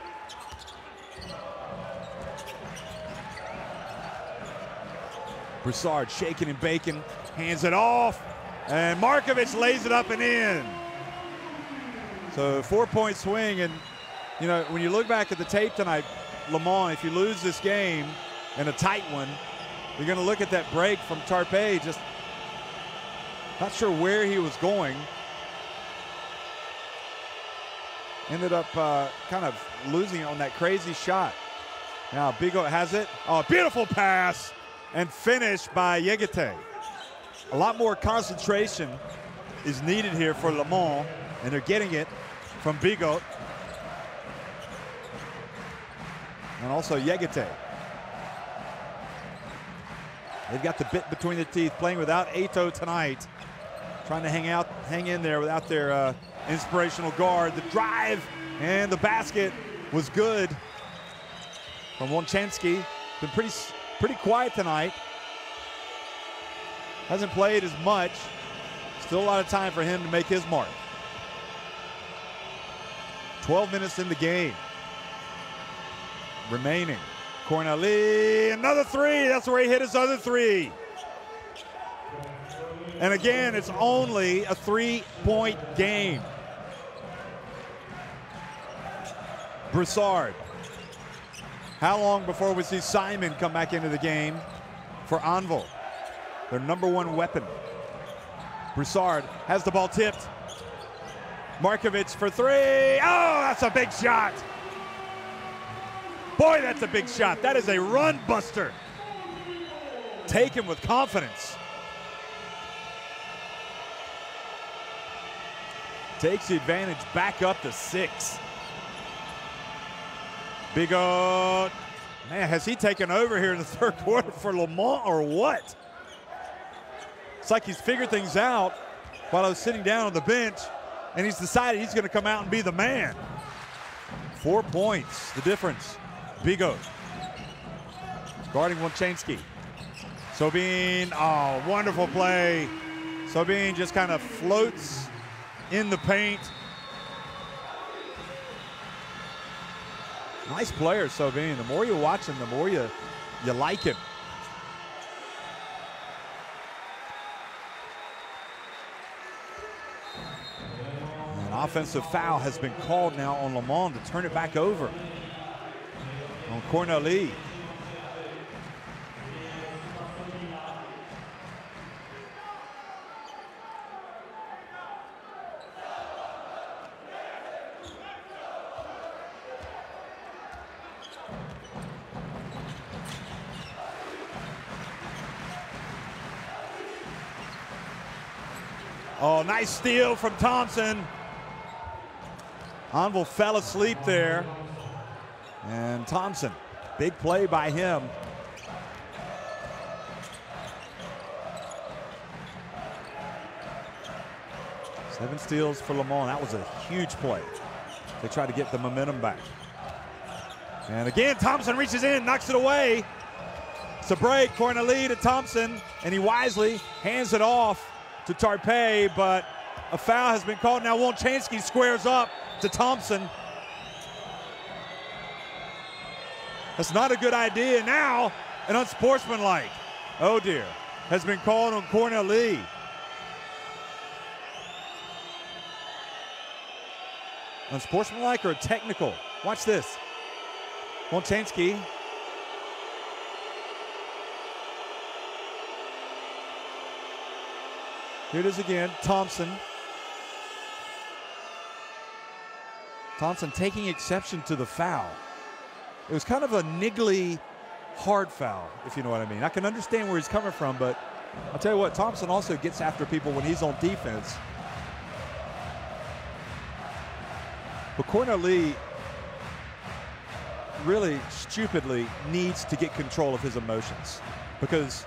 Broussard shaking and baking, hands it off, and Markovic lays it up and in. So 4-point swing, and you know, when you look back at the tape tonight, Le Mans, if you lose this game in a tight one, you're gonna look at that break from Tarpe, just not sure where he was going. Ended up kind of losing on that crazy shot. Now Bigot has it. Oh, beautiful pass and finish by Yegate. A lot more concentration is needed here for Le Mans, and they're getting it from Bigot. And also Yegate. They've got the bit between the teeth, playing without Ato tonight. Trying to hang in there without their inspirational guard. The drive and the basket was good from Wonczynski. Been pretty quiet tonight. Hasn't played as much. Still a lot of time for him to make his mark. 12 minutes in the game remaining. Cornelie, another three. That's where he hit his other three. And again, it's only a 3-point game. Broussard. How long before we see Simon come back into the game for Anwil? Their #1 weapon. Broussard has the ball tipped. Markovic for three. Oh, that's a big shot. Boy, that's a big shot. That is a run buster. Taken with confidence. Takes the advantage back up to 6. Bigot. Man, has he taken over here in the third quarter for Le Mans or what? It's like he's figured things out while I was sitting down on the bench, and he's decided he's going to come out and be the man. 4 points, the difference. Bigot guarding Wojciechowski. Sobin, oh, wonderful play. Sobin just kind of floats in the paint. Nice player, Sobin. The more you watch him, the more you like him. An offensive foul has been called now on Le Mans to turn it back over on Corneli. Oh, nice steal from Thompson. Anwil fell asleep there. And Thompson, big play by him. Seven steals for Le Mans. That was a huge play. They try to get the momentum back. And again, Thompson reaches in, knocks it away. It's a break, Corneli to Thompson, and he wisely hands it off to Tarpe, but a foul has been called. Now Wojciechowski squares up to Thompson. That's not a good idea. Now an unsportsmanlike, oh dear, has been called on Corneli. Unsportsmanlike or a technical? Watch this. Wojciechowski. Here it is again, Thompson. Thompson taking exception to the foul. It was kind of a niggly, hard foul, if you know what I mean. I can understand where he's coming from, but I'll tell you what, Thompson also gets after people when he's on defense. But Corneli really stupidly needs to get control of his emotions, because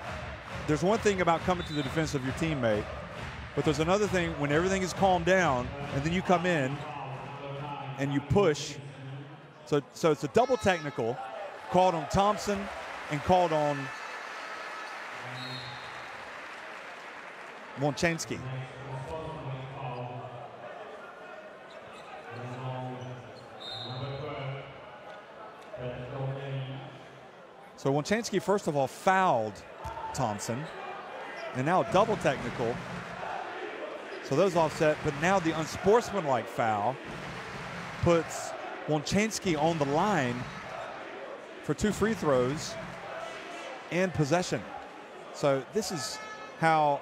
there's one thing about coming to the defense of your teammate, but there's another thing when everything is calmed down and then you come in and you push. So it's a double technical called on Thompson and called on Wojciechowski. So Wojciechowski first of all fouled Thompson, and now a double technical. So those offset, but now the unsportsmanlike foul puts Wojciechowski on the line for 2 free throws and possession. So this is how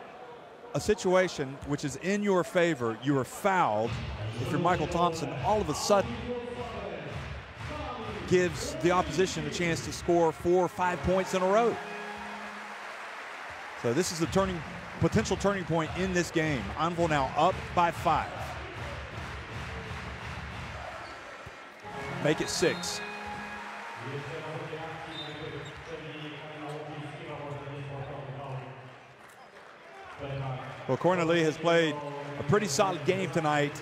a situation which is in your favor, you are fouled. If you're Michael Thompson, all of a sudden gives the opposition a chance to score 4 or 5 points in a row. So this is the potential turning point in this game. Anwil now up by 5. Make it 6. Well, Corneli has played a pretty solid game tonight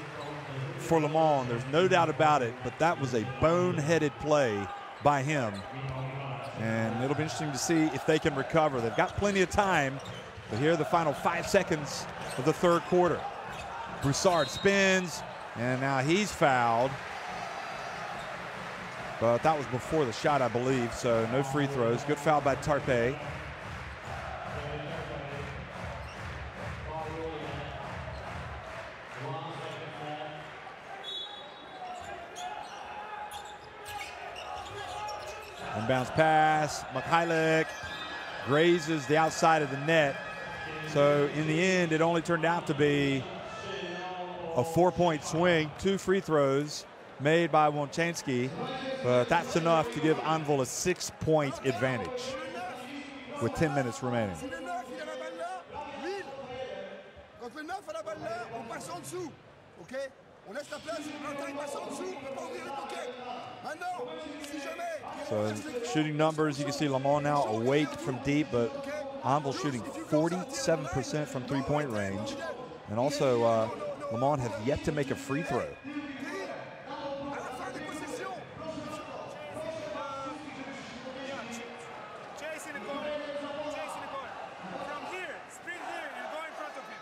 for Le Mans. There's no doubt about it, but that was a boneheaded play by him. And it'll be interesting to see if they can recover. They've got plenty of time, but here are the final 5 seconds of the third quarter. Broussard spins, and now he's fouled. But that was before the shot, I believe, so no free throws. Good foul by Tarpe. Inbounds pass, Mikhailuk grazes the outside of the net. So in the end, it only turned out to be a 4-point swing, 2 free throws made by Wojciechowski, but that's enough to give Anwil a 6-point advantage with 10 minutes remaining. Si le 9 il a la balle là, Will, quand le 9 a la balle là, on passe en dessous. Ok? On laisse la place, l'intérieur passe en dessous, on ne peut pas ouvrir les pockets. Maintenant, si jamais. So in shooting numbers, you can see Le Mans now awake from deep, but Anwil shooting 47% from 3-point range. And also, Le Mans have yet to make a free throw. À la fin des possessions, Chase in the corner. Chase in the corner. From here, sprint here and go in front of him.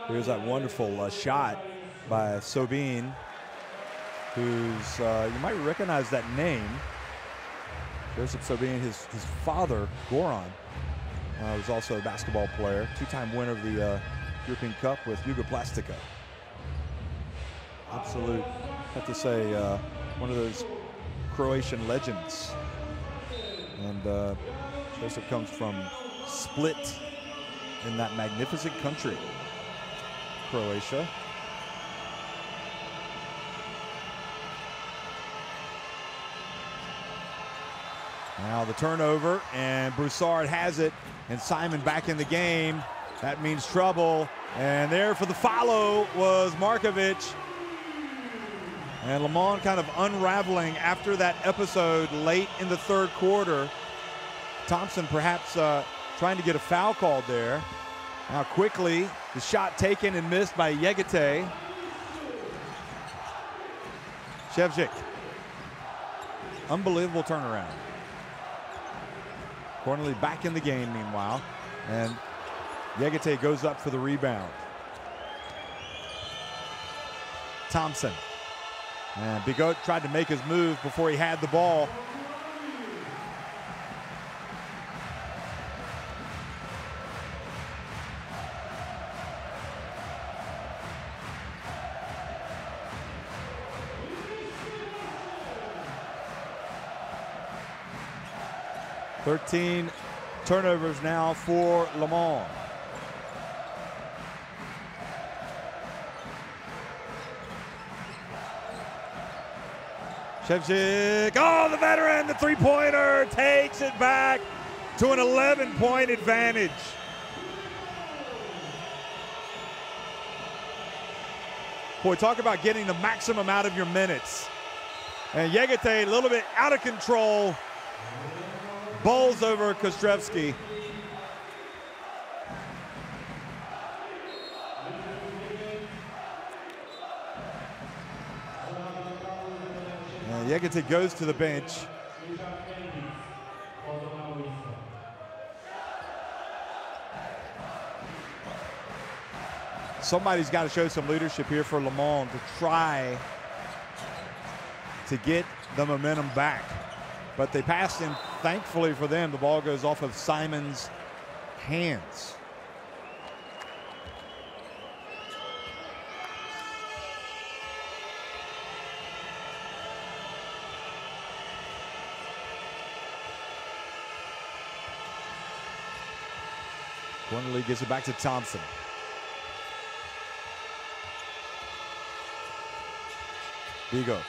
Here's that wonderful shot by Sobin, who's, you might recognize that name. Joseph Sobin, his father, Goran, was also a basketball player, 2-time winner of the European Cup with Jugoplastica. Absolute, I have to say, one of those Croatian legends. And Joseph comes from Split in that magnificent country, Croatia. Now the turnover, and Broussard has it, and Simon back in the game. That means trouble, and there for the follow was Markovic. And Le Mans kind of unraveling after that episode late in the third quarter. Thompson perhaps trying to get a foul called there. Now quickly, the shot taken and missed by Yegete. Shevchik. Unbelievable turnaround. Cornely back in the game meanwhile. And Yegete goes up for the rebound. Thompson. And Bigot tried to make his move before he had the ball. Turnovers now for Le Mans. Shevchik, oh, the veteran, the three-pointer takes it back to an 11-point advantage. Boy, talk about getting the maximum out of your minutes. And Yegete, a little bit out of control, bowls over Kostrevsky. And Yegete goes to the bench. Somebody's got to show some leadership here for Le Mans to try to get the momentum back. But they passed him. Thankfully for them, the ball goes off of Simon's hands. Cornely gets it back to Thompson. Bigot.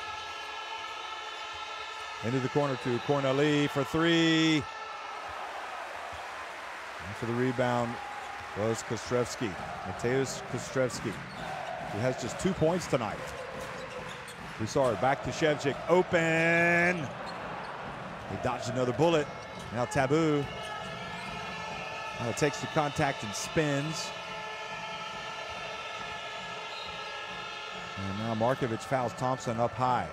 Into the corner to Cornely for three. And for the rebound, was Kostrevski, Mateusz Kostrevski, who has just 2 points tonight. We saw it back to Shevchik, open. He dodged another bullet. Now Taboo takes the contact and spins. And now Markovic fouls Thompson up high.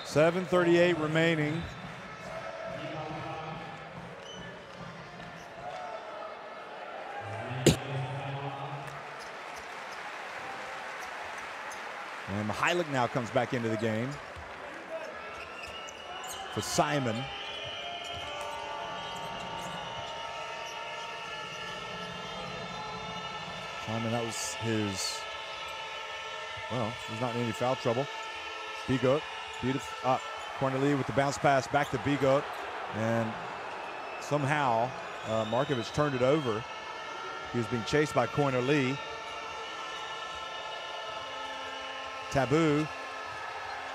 .7:38 remaining. And Mihailik now comes back into the game for Simon. Simon, that was his, well, he's not in any foul trouble. Bigot, beautiful, Corneli with the bounce pass back to Bigot, and somehow Markovic turned it over. He was being chased by Corneli. Taboo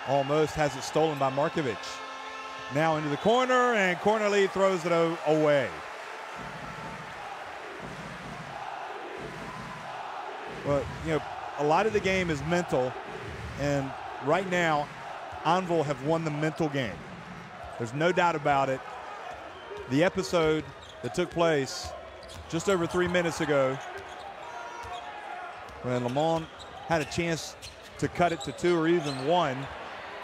almost has it stolen by Markovic. Now into the corner, and Corneli throws it away. Well, you know, a lot of the game is mental, and right now, Anwil have won the mental game. There's no doubt about it. The episode that took place just over 3 minutes ago, when Le Mans had a chance to cut it to 2 or even 1,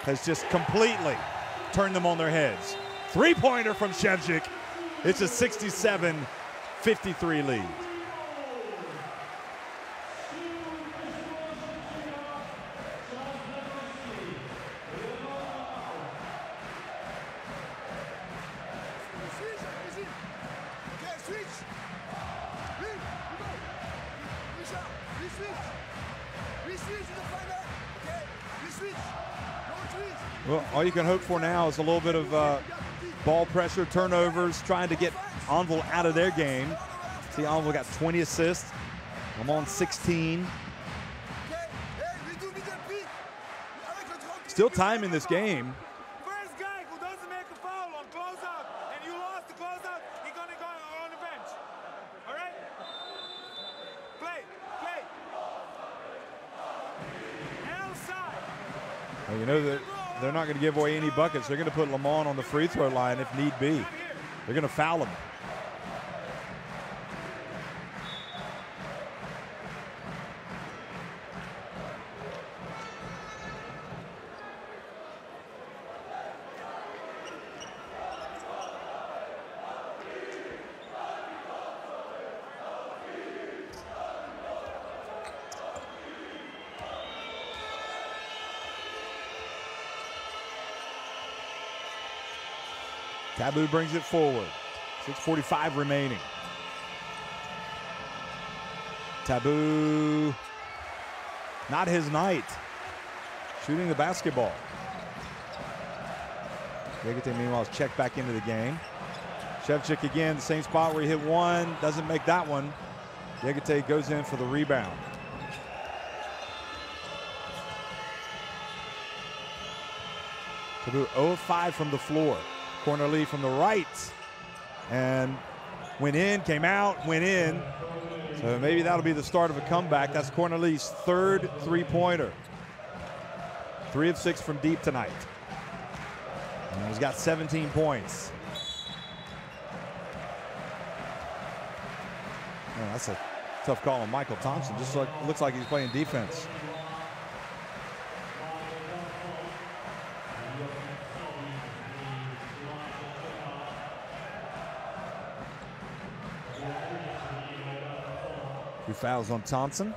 has just completely turned them on their heads. 3-pointer from Shevchik. It's a 67-53 lead. Well, all you can hope for now is a little bit of ball pressure, turnovers, trying to get Anwil out of their game. See, Anwil got 20 assists. Le Mans 16. Still time in this game. First guy who doesn't make a foul on closeout and you lost the closeout, he's gonna go on the bench. All right? Play. Outside. Well, you know that they're not going to give away any buckets. They're going to put Le Mans on the free throw line if need be. They're going to foul him. Taboo brings it forward. 6:45 remaining. Taboo, not his night. Shooting the basketball. Yegate, meanwhile, is checked back into the game. Shevchik again, the same spot where he hit one, doesn't make that one. Yegate goes in for the rebound. Taboo 0 of 5 from the floor. Corneli from the right, and went in, came out, went in. So maybe that'll be the start of a comeback. That's Corneli's 3rd 3-pointer. 3 of 6 from deep tonight. And he's got 17 points. Man, that's a tough call on Michael Thompson. Just looks like he's playing defense. Two fouls on Thompson.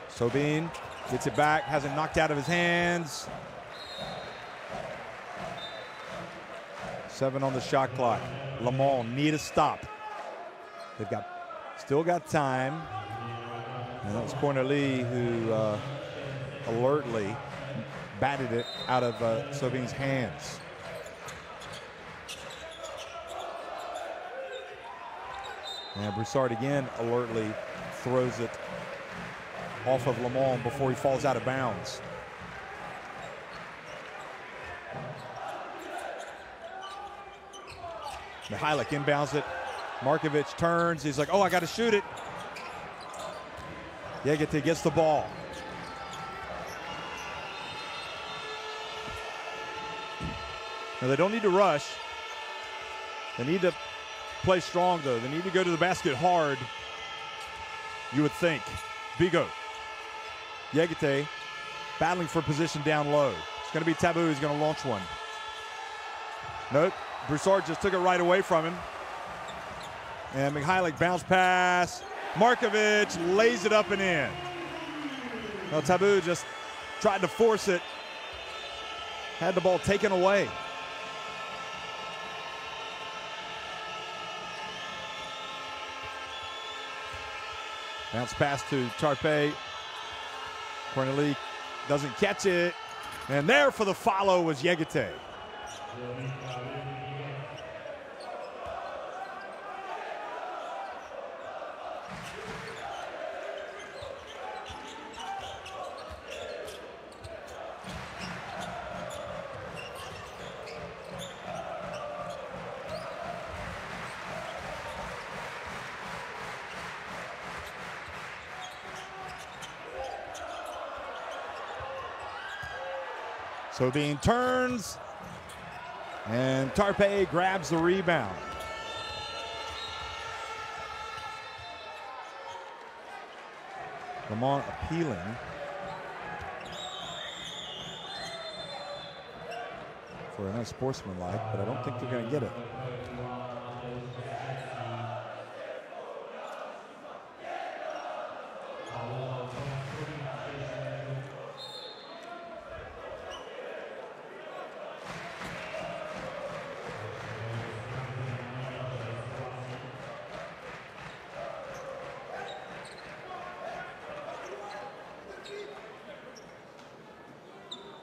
Sobin gets it back, has it knocked out of his hands. 7 on the shot clock. Le Mans need a stop. They've still got time. And that was Corneli who alertly batted it out of Sovin's hands. And Broussard again alertly throws it off of Le Mans before he falls out of bounds. Mihalik inbounds it. Markovic turns. He's like, oh, I got to shoot it. Yegete gets the ball. Now, they don't need to rush. They need to play strong, though. They need to go to the basket hard, you would think. Bigot. Yegete battling for position down low. It's going to be Tabou. He's going to launch one. Nope. Broussard just took it right away from him. And Mihalik bounce pass. Markovic lays it up and in. Well, Tabou just tried to force it. Had the ball taken away. Bounce pass to Tarpe. Corneli doesn't catch it. And there for the follow was Yegete. Sobin turns, and Tarpe grabs the rebound. Le Mans appealing. For an unsportsmanlike, but I don't think they're going to get it.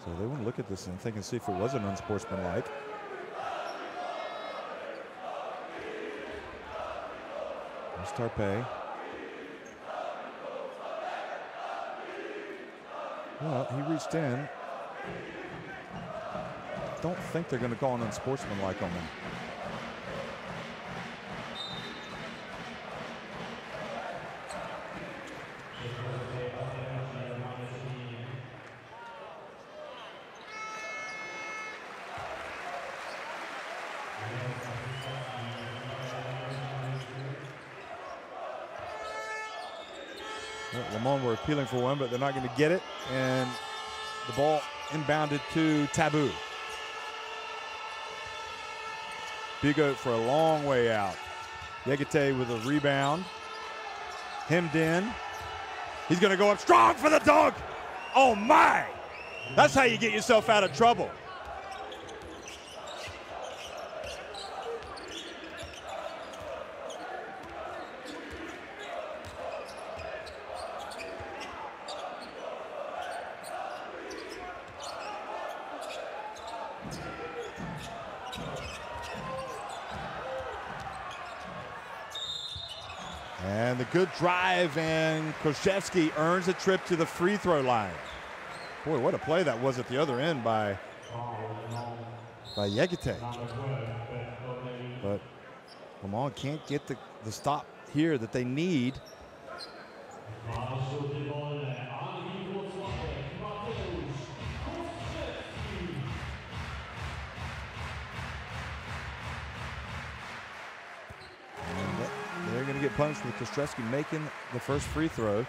So they want to look at this and think and see if it was an unsportsmanlike. There's Tarpe. Well, he reached in. Don't think they're going to call an unsportsmanlike on them. Le Mans were appealing for one, but they're not going to get it. And the ball inbounded to Tabou. Bigot for a long way out. Yegete with a rebound. Hemmed in. He's going to go up strong for the dunk. Oh, my. That's how you get yourself out of trouble. And the good drive, and Krzyzewski earns a trip to the free throw line. Boy, what a play that was at the other end by Yegete. But Le Mans can't get the stop here that they need. Get punished with Kostrevsky making the first free throw.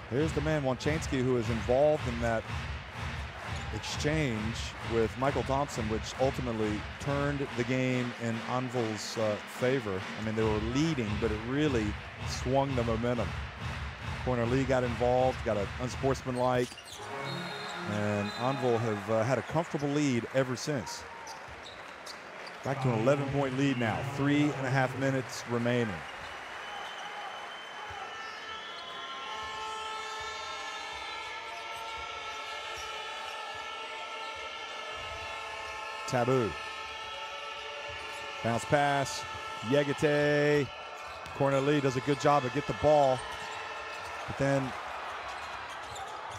Here's the man, Wanchanski, who is involved in that exchange with Michael Thompson, which ultimately turned the game in Anvil's favor. I mean, they were leading, but it really swung the momentum. Corneli got involved, got an unsportsmanlike, and Anvil have had a comfortable lead ever since. Back to an 11-point lead now, 3.5 minutes remaining. Taboo. Bounce pass. Yegete. Corneli does a good job of get the ball, but then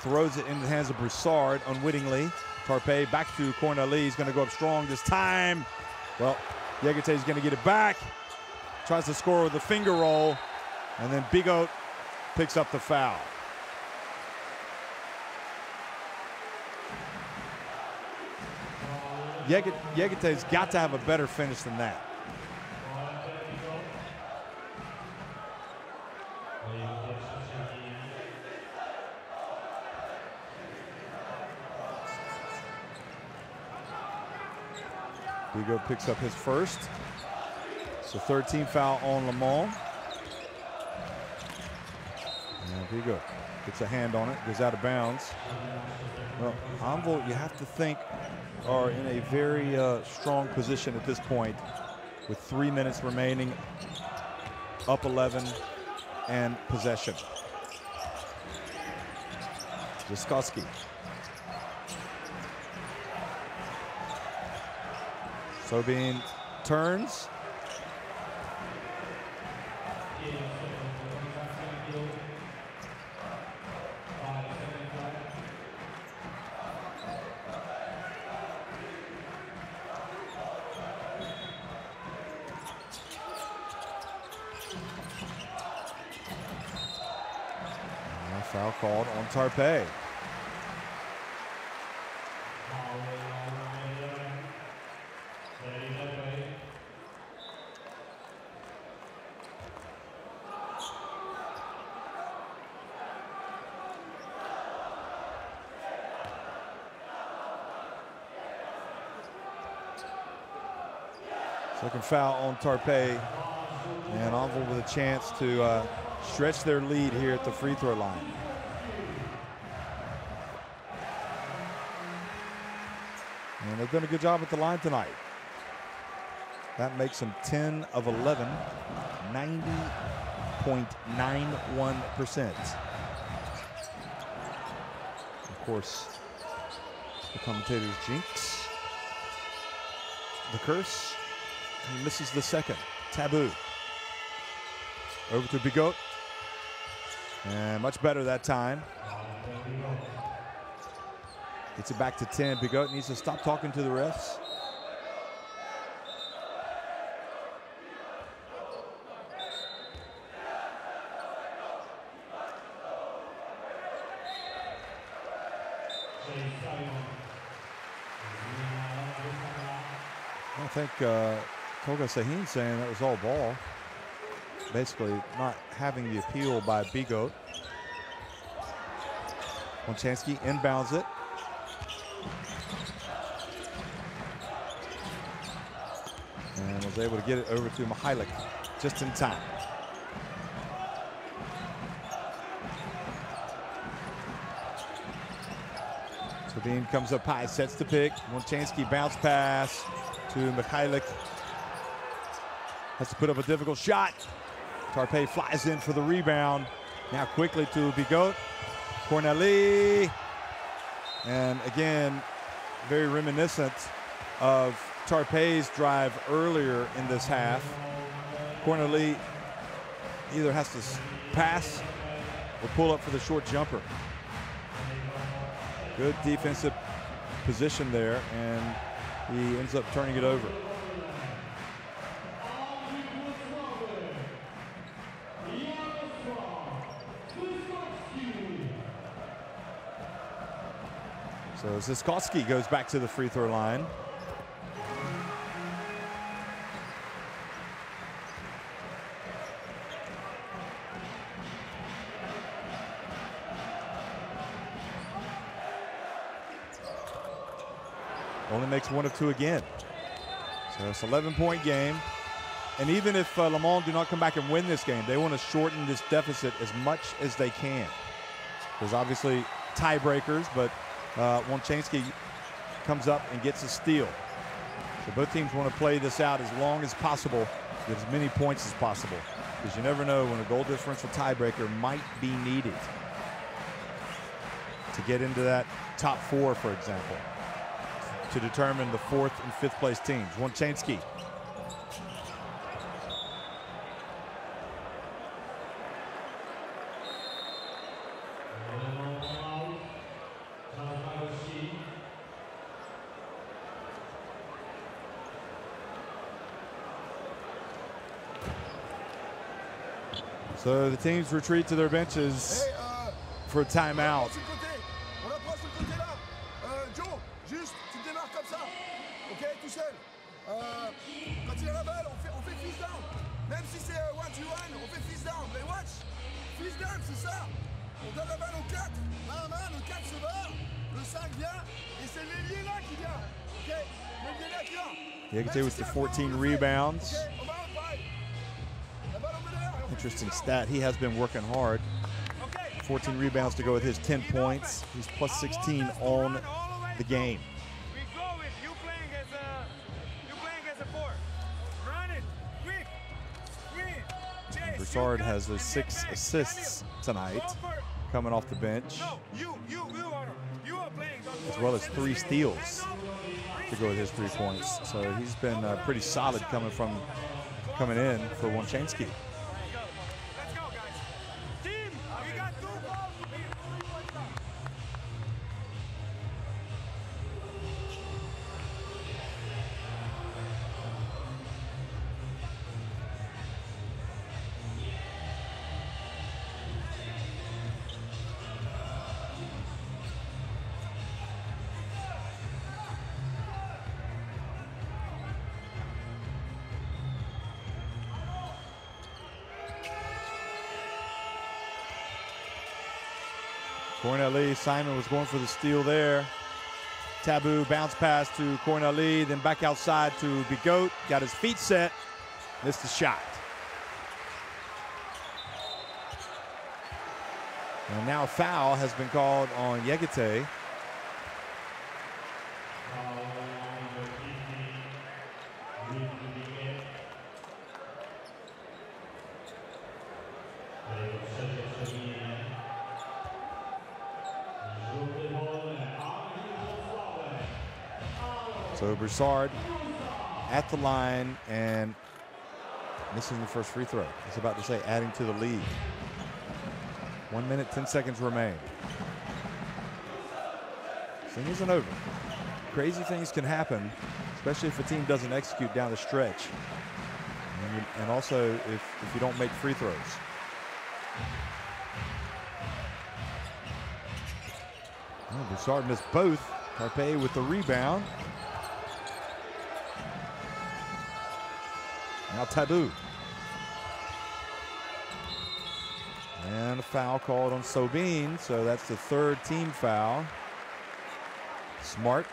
throws it into the hands of Broussard unwittingly. Tarpe back to Corneli. He's going to go up strong this time. Well, Yegete is going to get it back. Tries to score with a finger roll, and then Bigot picks up the foul. Yegete's got to have a better finish than that. Bigot picks up his first. It's the third team foul on Le Mans. And Bigot gets a hand on it, goes out of bounds. Well, Anwil, you have to think, are in a very strong position at this point with 3 minutes remaining, up 11, and possession. Jaskowski. Sobin turns. Foul called on Tarpe. Second foul on Tarpe, and Anwil with a chance to stretch their lead here at the free throw line. And they've done a good job at the line tonight. That makes them 10 of 11, 90.91%. Of course, the commentators jinx the curse. He misses the second. Taboo. Over to Bigot. And much better that time. Gets it back to 10. Bigot needs to stop talking to the refs. I think Tolga Sahin saying that was all ball. Basically not having the appeal by Bigot. Wonchansky inbounds it. And was able to get it over to Mihailik just in time. Sabine comes up high, sets the pick. Wonchansky bounce pass to Mihailik. Has to put up a difficult shot. Tarpe flies in for the rebound. Now quickly to Bigot. Corneli. And again, very reminiscent of Tarpe's drive earlier in this half. Corneli either has to pass or pull up for the short jumper. Good defensive position there, and he ends up turning it over. So Ziskowski goes back to the free throw line. Only makes 1 of 2 again. So it's an 11-point game. And even if Le Mans do not come back and win this game, they want to shorten this deficit as much as they can. There's obviously tiebreakers, but Wonchansky comes up and gets a steal. So both teams want to play this out as long as possible, get as many points as possible, because you never know when a goal differential tiebreaker might be needed to get into that top 4, for example. to determine the 4th and 5th place teams. Wonchansky. So the teams retreat to their benches for a timeout. On approche de ce côté-là. Joe, juste, tu te démarres comme ça. Ok, tout seul. Quand il a la balle, on fait fist down. Même si c'est 1-2-1, on fait fist down. Mais watch, fist down, c'est ça. On donne la balle au 4. Main à main, le 4 se barre. Le 5 vient. Et c'est l'ailier là qui vient. Ok, l'ailier là qui vient. Yegate with the 14 rebounds. Interesting stat. He has been working hard. 14 rebounds to go with his 10 points. He's plus 16 on the game. We go with you playing as a 4. Run it, quick, screen, chase. Broussard has those 6 assists tonight, coming off the bench, as well as 3 steals to go with his 3 points. So he's been pretty solid coming in for Wonchansky. Corneli, Simon was going for the steal there. Taboo bounce pass to Corneli, then back outside to Bigot. Got his feet set, missed the shot. And now a foul has been called on Yegate. So Broussard at the line and missing the first free throw. I was about to say adding to the lead. 1 minute, 10 seconds remain. This thing isn't over. Crazy things can happen, especially if a team doesn't execute down the stretch. And also if you don't make free throws. Oh, Broussard missed both. Carpe with the rebound. Now Taboo. And a foul called on Sobin, so that's the 3rd team foul. Smart.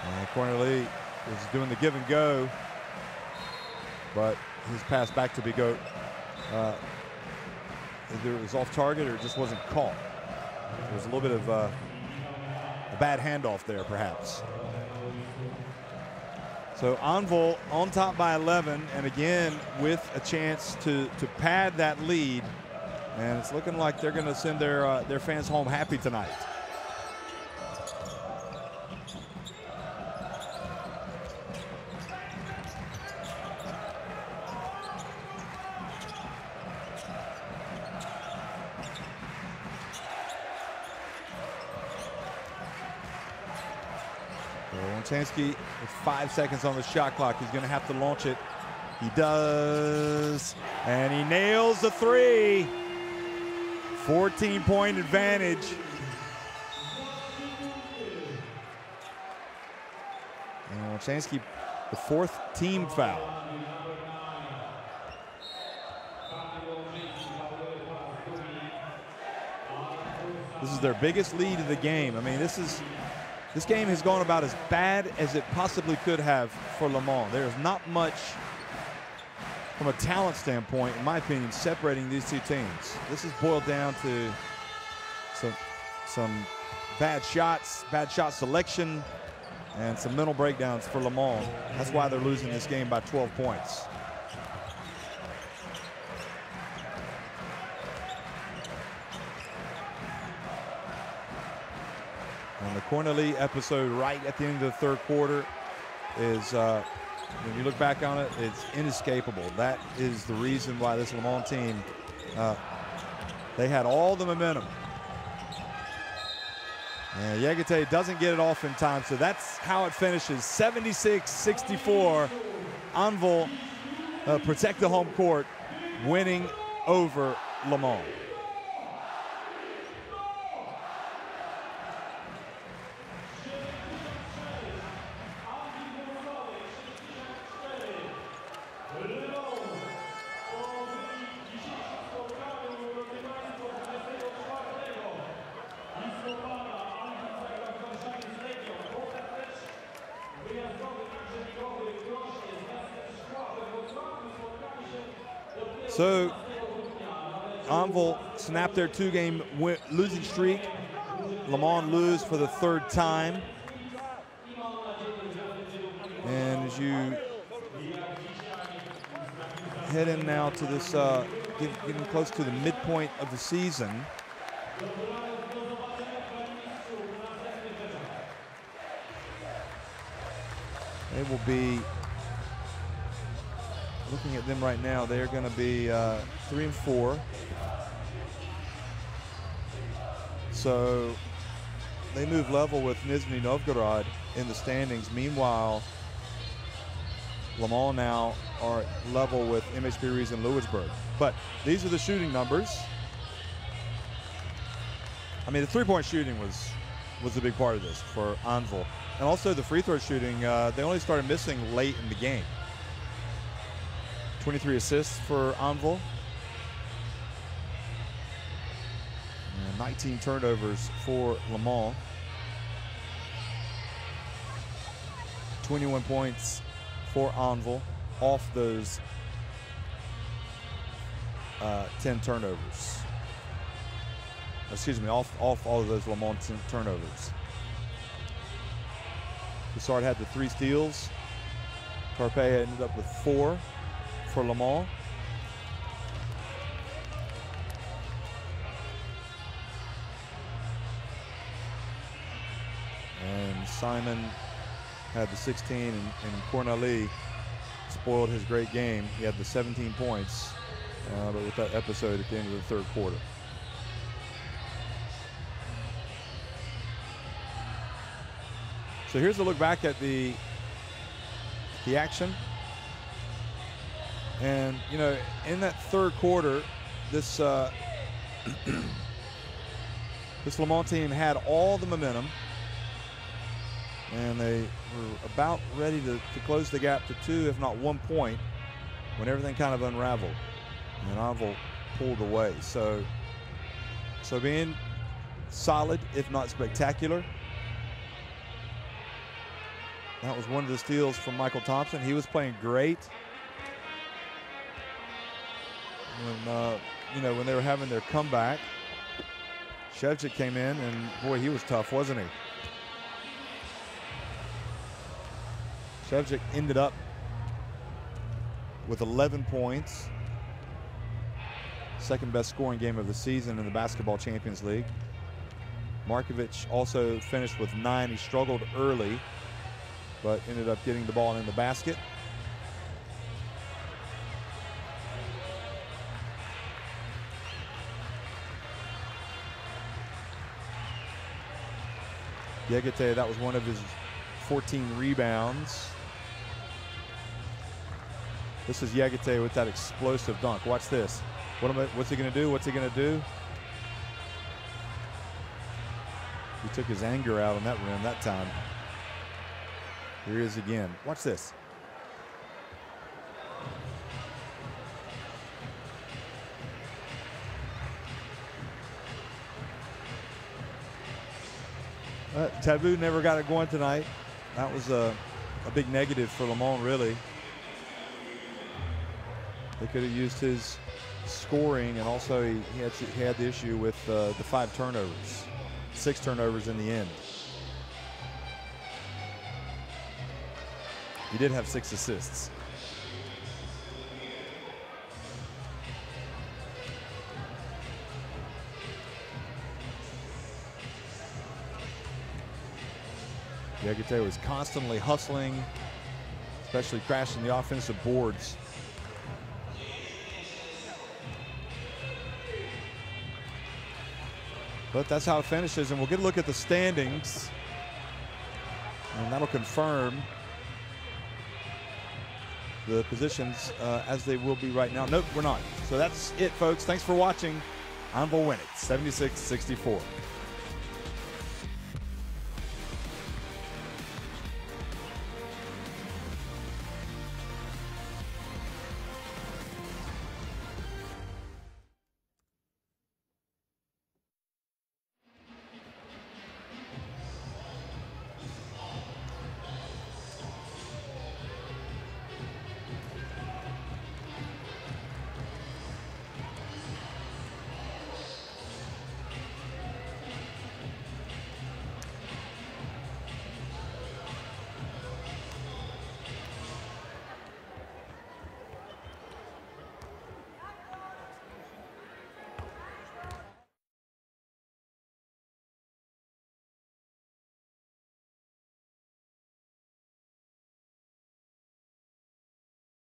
And Corneli is doing the give and go, but his pass back to Bigot either it was off target or it just wasn't caught. There was a little bit of a bad handoff there, perhaps. So Anwil on top by 11, and again with a chance to pad that lead, and it's looking like they're going to send their fans home happy tonight. Wonchansky with 5 seconds on the shot clock. He's going to have to launch it. He does, and he nails the 3. 14-point advantage. And Wonchansky, the 4th team foul. This is their biggest lead of the game. I mean, this game has gone about as bad as it possibly could have for Le Mans. There's not much, from a talent standpoint, in my opinion, separating these two teams. This is boiled down to some bad shots, bad shot selection, and some mental breakdowns for Le Mans. That's why they're losing this game by 12 points. And the Cornelie episode right at the end of the third quarter is, when you look back on it, it's inescapable. That is the reason why this Le Mans team, they had all the momentum. And Yegate doesn't get it off in time, so that's how it finishes. 76-64. Anwil protect the home court, winning over Le Mans. So Anwil snapped their two-game losing streak. Le Mans lose for the third time. And as you head in now to this, getting close to the midpoint of the season, they will be, looking at them right now, they're going to be 3-4. So they move level with Nizhny Novgorod in the standings. Meanwhile, Le Mans now are level with MHP Rees and Lewisburg. But these are the shooting numbers. I mean, the three-point shooting was a big part of this for Anwil. And also the free throw shooting, they only started missing late in the game. 23 assists for Anwil. And 19 turnovers for Le Mans. 21 points for Anwil off those 10 turnovers. Excuse me, off all of those Le Mans turnovers. Broussard had the 3 steals. Tarpey ended up with 4 for Le Mans. And Simon had the 16, and Cornelie spoiled his great game. He had the 17 points, but with that episode at the end of the third quarter. So here's a look back at the action. And, you know, in that third quarter, this this Le Mans team had all the momentum, and they were about ready to close the gap to 2, if not 1 point, when everything kind of unraveled, and Anwil pulled away. So being solid, if not spectacular. That was one of the steals from Michael Thompson. He was playing great. When, you know, when they were having their comeback, Shevchik came in, and boy, he was tough, wasn't he? Shevchik ended up with 11 points. Second best scoring game of the season in the Basketball Champions League. Markovic also finished with 9. He struggled early, but ended up getting the ball in the basket. Yegate, that was one of his 14 rebounds. This is Yegate with that explosive dunk. Watch this. What's he going to do? What's he going to do? He took his anger out on that rim that time. Here he is again. Watch this. Taboo never got it going tonight. That was a big negative for Le Mans, really. They could have used his scoring, and also he had the issue with the 5 turnovers. 6 turnovers in the end. He did have 6 assists. Diakite was constantly hustling, especially crashing the offensive boards. But that's how it finishes, and we'll get a look at the standings, and that'll confirm the positions as they will be right now. Nope, we're not. So that's it, folks. Thanks for watching. Anwil win it, 76-64.